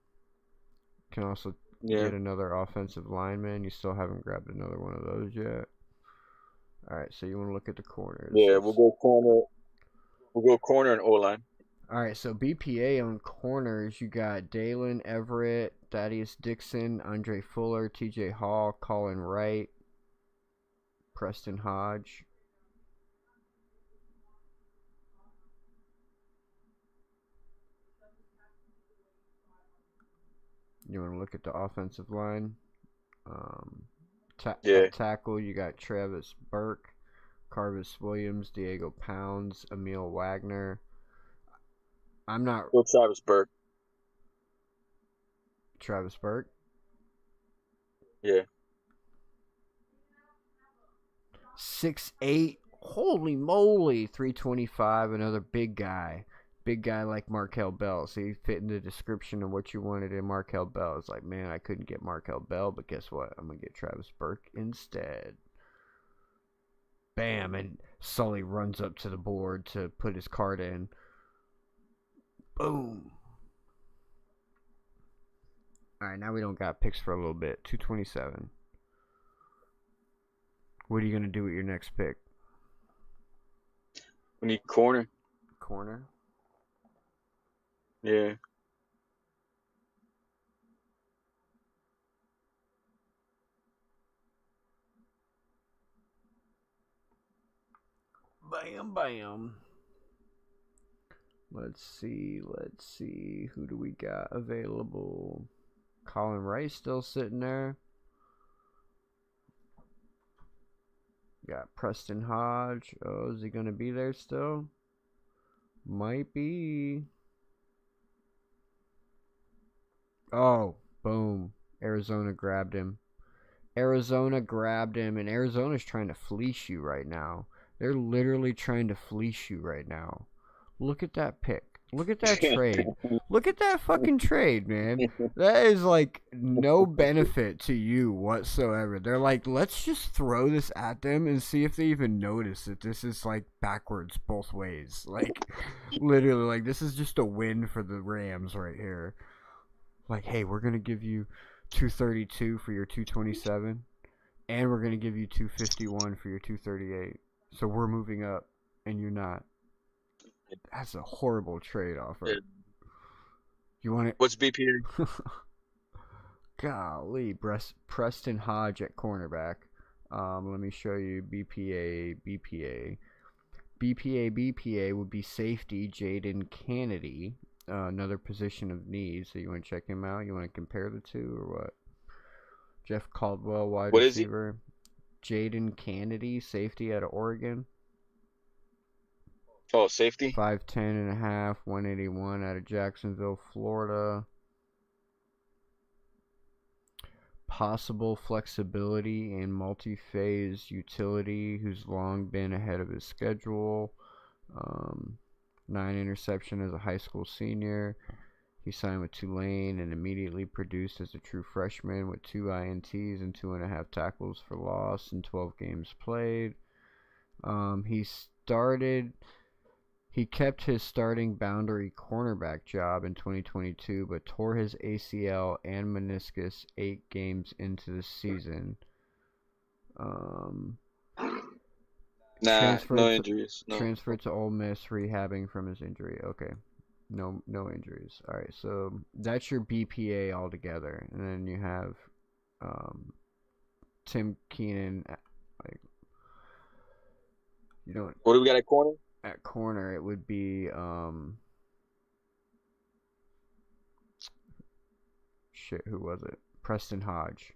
Can also get another offensive lineman. You still haven't grabbed another one of those yet. All right, so you want to look at the corners. Yeah, we'll go corner. We'll go corner and O-line. All right, so BPA on corners, you got Dalen Everett, Thaddeus Dixon, Andre Fuller, TJ Hall, Colin Wright, Preston Hodge. You want to look at the offensive line? At tackle, you got Travis Burke, Carvis Williams, Diego Pounds, Emil Wagner. I'm not. Go Travis Burke. Travis Burke? Yeah. 6'8". Holy moly. 325. Another big guy. Big guy like Markel Bell. So he fit in the description of what you wanted in Markel Bell. It's like, man, I couldn't get Markel Bell, but guess what? I'm going to get Travis Burke instead. Bam. And Sully runs up to the board to put his card in. Boom. Alright, now we don't got picks for a little bit. 227. What are you going to do with your next pick? We need corner. Corner? Yeah. Bam, bam. Let's see. Who do we got available? Colin Wright still sitting there. Got Preston Hodge. Oh, is he going to be there still? Might be. Oh, boom. Arizona grabbed him. And Arizona's trying to fleece you right now. They're literally trying to fleece you right now. Look at that pick. Look at that trade. Look at that fucking trade, man. That is like no benefit to you whatsoever. They're like, let's just throw this at them and see if they even notice that this is like backwards both ways. Like, literally, like this is just a win for the Rams right here. Like, hey, we're going to give you 232 for your 227, and we're going to give you 251 for your 238. So we're moving up, and you're not. That's a horrible trade offer. You want it? What's BPA? Golly, Preston Hodge at cornerback. Let me show you BPA. BPA would be safety Jaden Kennedy. Another position of need. So you want to check him out? You want to compare the two or what? Jeff Caldwell, wide receiver. Jaden Kennedy, safety out of Oregon. Oh, safety? 5'10 and a half, 181 out of Jacksonville, Florida. Possible flexibility and multi-phase utility, who's long been ahead of his schedule. 9 interception as a high school senior. He signed with Tulane and immediately produced as a true freshman with 2 INTs and 2.5 tackles for loss in 12 games played. He kept his starting boundary cornerback job in 2022, but tore his ACL and meniscus 8 games into the season. Nah, Transferred no to, injuries. No. transferred to Ole Miss, rehabbing from his injury. Okay. No injuries. All right, so that's your BPA altogether, and then you have Tim Keenan. Like, you don't What do we got at corner? at corner. It would be shit. Who was it? Preston Hodge.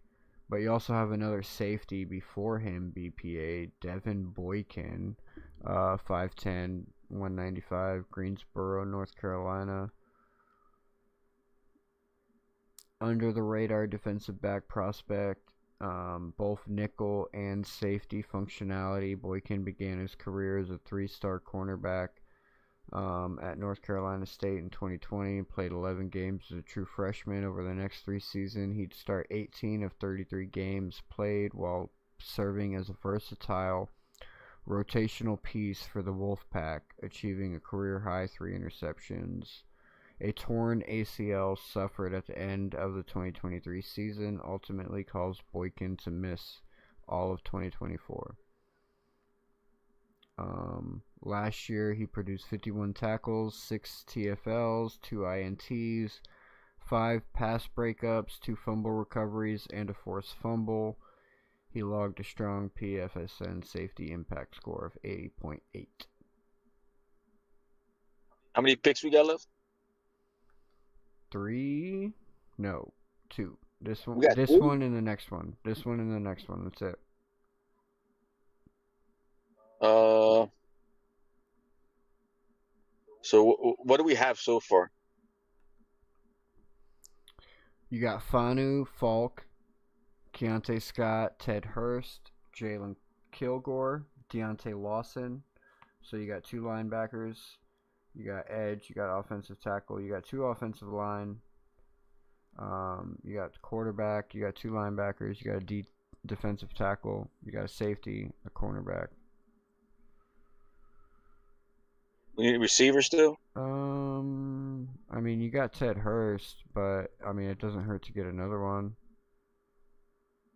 But you also have another safety before him, BPA, Devin Boykin, 5'10", 195, Greensboro, North Carolina. Under the radar defensive back prospect, both nickel and safety functionality. Boykin began his career as a 3-star cornerback at North Carolina State in 2020. Played 11 games as a true freshman. Over the next 3 seasons, he'd start 18 of 33 games played while serving as a versatile rotational piece for the Wolfpack, achieving a career-high 3 interceptions. A torn ACL suffered at the end of the 2023 season ultimately caused Boykin to miss all of 2024. Last year, he produced 51 tackles, 6 TFLs, 2 INTs, 5 pass breakups, 2 fumble recoveries, and a forced fumble. He logged a strong PFSN safety impact score of 80.8. How many picks we got left? 3? No, 2. This one, We got this 2? one, and the next one. This one and the next one. That's it. So what do we have so far? You got Fanu, Falk, Keontae Scott, Ted Hurst, Jalen Kilgore, Deontay Lawson. So you got 2 linebackers. You got edge. You got offensive tackle. You got 2 offensive line. You got quarterback. You got 2 linebackers. You got a defensive tackle. You got a safety, a cornerback. We need a receiver still? I mean, you got Ted Hurst, but I mean, it doesn't hurt to get another one.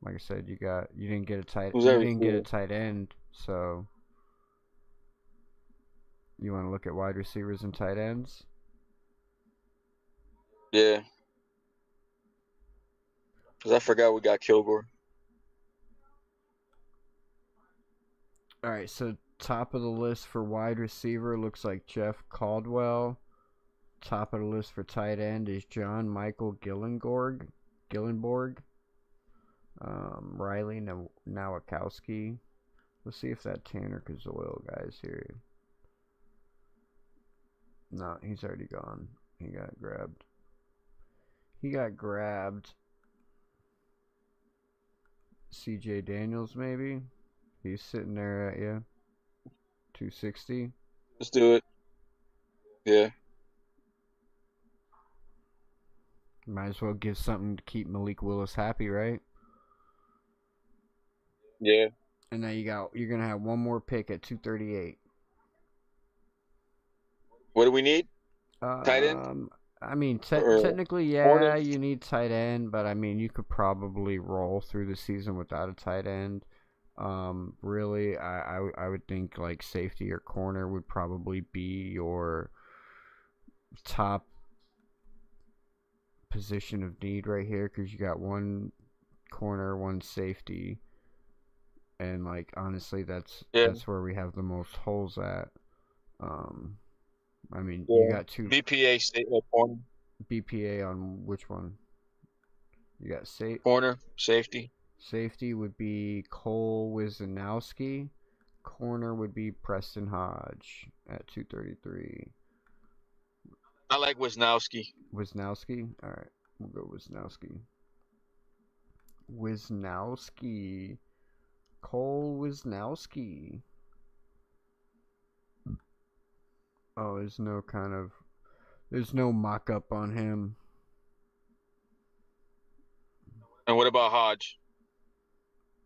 Like I said, you didn't get a tight end, so you want to look at wide receivers and tight ends? Yeah. Because I forgot we got Kilgore. All right, so top of the list for wide receiver looks like Jeff Caldwell. Top of the list for tight end is John Michael Gillenborg. Riley Nowakowski. Let's see if that Tanner Kazoil guy's here. No, he's already gone. He got grabbed. CJ Daniels, maybe? He's sitting there at you. 260. Let's do it. Yeah. Might as well give something to keep Malik Willis happy, right? Yeah. And now you're gonna have one more pick at 238. What do we need? Tight end? I mean, Or technically, yeah, corner? you need tight end, but I mean, you could probably roll through the season without a tight end. Really, I would think like safety or corner would probably be your top position of need right here, because you got 1 corner, 1 safety, and like honestly, that's where we have the most holes at. I mean, you got 2 BPA state corner. BPA on which one? You got Corner, safety. Safety would be Cole Wisnowski. Corner would be Preston Hodge at 233. I like Wisnowski. Wisnowski? Alright, we'll go Wisnowski. Wisnowski. Cole Wisnowski. Oh, there's no mock-up on him. And what about Hodge?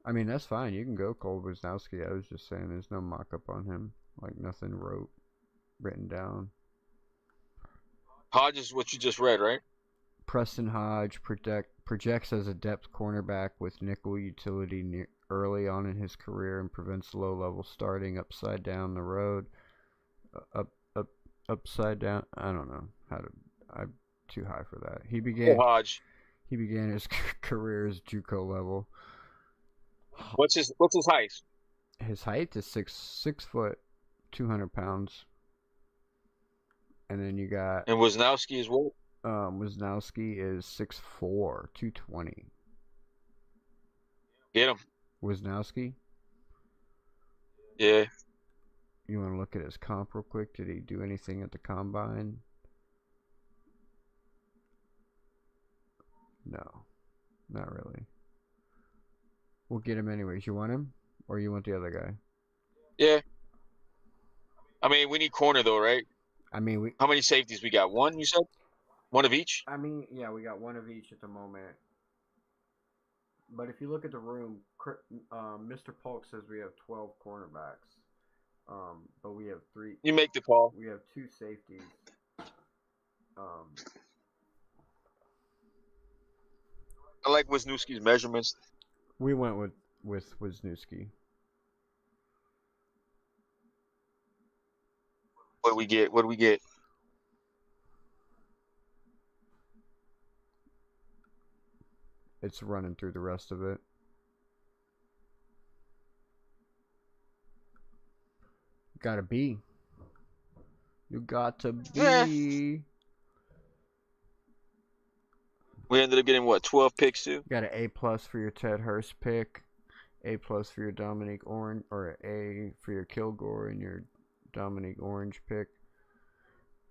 I mean, that's fine. You can go Cole Wisnowski. I was just saying there's no mock-up on him. Like, nothing written down. Hodge is what you just read, right? Preston Hodge projects as a depth cornerback with nickel utility early on in his career and prevents low-level starting upside down the road. Upside down. I don't know how to. I'm too high for that. He Hodge. began his career as JUCO level. What's his height? His height is 6 foot, 200 pounds. And then you got. And Wisnowski is what? Wisnowski is 6'4", 220. Get him. Wisnowski. Yeah. You want to look at his comp real quick? Did he do anything at the combine? No, not really. We'll get him anyways. You want him, or you want the other guy? Yeah. I mean, we need corner though, right? I mean, How many safeties we got? One, you said? One of each? I mean, yeah, we got one of each at the moment. But if you look at the room, Mr. Polk says we have 12 cornerbacks. But we have 3. You make the call. We have 2 safeties. I like Wisniewski's measurements. We went with Wisniewski. What do we get? What do we get? It's running through the rest of it. Gotta be. You got to be. We ended up getting what, 12 picks too? Got an A+ for your Ted Hurst pick, A+ for your Dominique Orange, or A for your Kilgore and your Dominique Orange pick.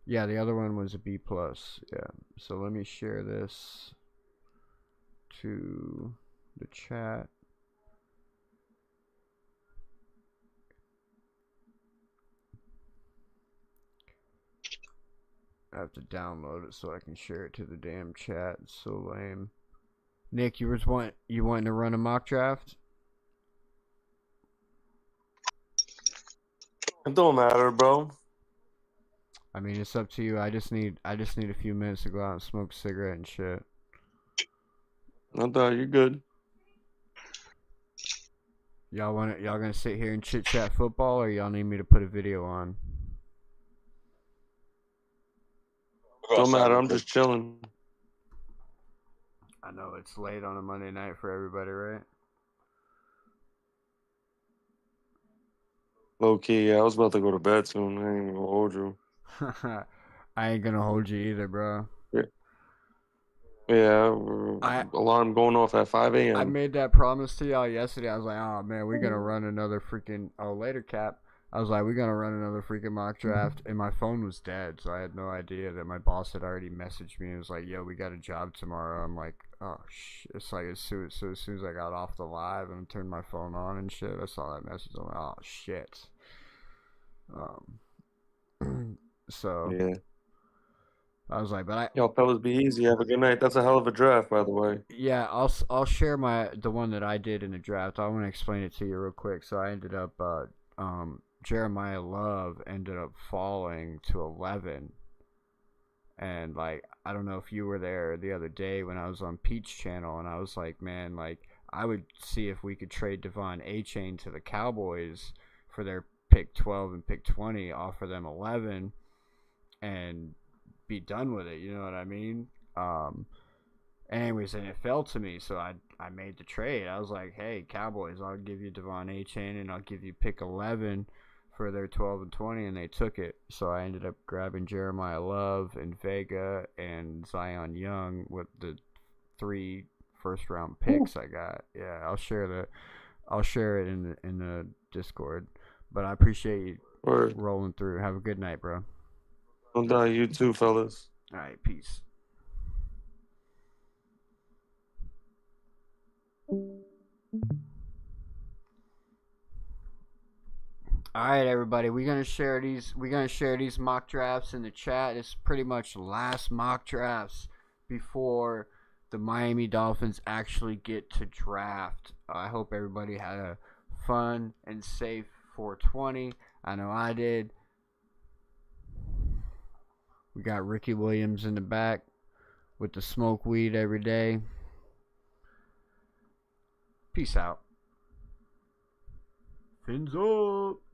Yeah, the other one was a B+. Yeah. So let me share this to the chat. I have to download it so I can share it to the damn chat. It's so lame. Nick, you wanting to run a mock draft? It don't matter, bro. I mean, it's up to you. I just need a few minutes to go out and smoke a cigarette and shit. I thought you're good. Y'all gonna sit here and chit chat football, or y'all need me to put a video on? Don't matter. I'm just chilling. I know it's late on a Monday night for everybody, right? Low key, yeah. I was about to go to bed soon. I ain't gonna hold you. I ain't gonna hold you either, bro. Yeah, alarm going off at 5 a.m. I made that promise to y'all yesterday. I was like, oh man, we're gonna run another freaking later cap. I was like, we're gonna run another freaking mock draft, and my phone was dead, so I had no idea that my boss had already messaged me and was like, yo, we got a job tomorrow. I'm like, oh shit. It's like as soon as I got off the live and turned my phone on and shit, I saw that message. I'm like, oh shit. So yeah. I was like, but Y'all fellas be easy. Have a good night. That's a hell of a draft, by the way. Yeah, I'll share the one that I did in the draft. I want to explain it to you real quick. So I ended up Jeremiah Love ended up falling to 11. And like, I don't know if you were there the other day when I was on Peach Channel, and I was like, man, like I would see if we could trade Devon A-Chain to the Cowboys for their pick 12 and pick 20, offer them 11 and be done with it, you know what I mean? Anyways, and it fell to me, so I made the trade. I was like, hey, Cowboys, I'll give you Devon A-Chain and I'll give you pick 11 for their 12 and 20, and they took it. So I ended up grabbing Jeremiah Love and Vega and Zion Young with the 3 first-round picks I got. Yeah, I'll share it in the Discord. But I appreciate you rolling through. Have a good night, bro. No doubt, you too, fellas. All right, peace. All right, everybody. We're gonna share these mock drafts in the chat. It's pretty much the last mock drafts before the Miami Dolphins actually get to draft. I hope everybody had a fun and safe 420. I know I did. We got Ricky Williams in the back with the smoke weed every day. Peace out. Fins up.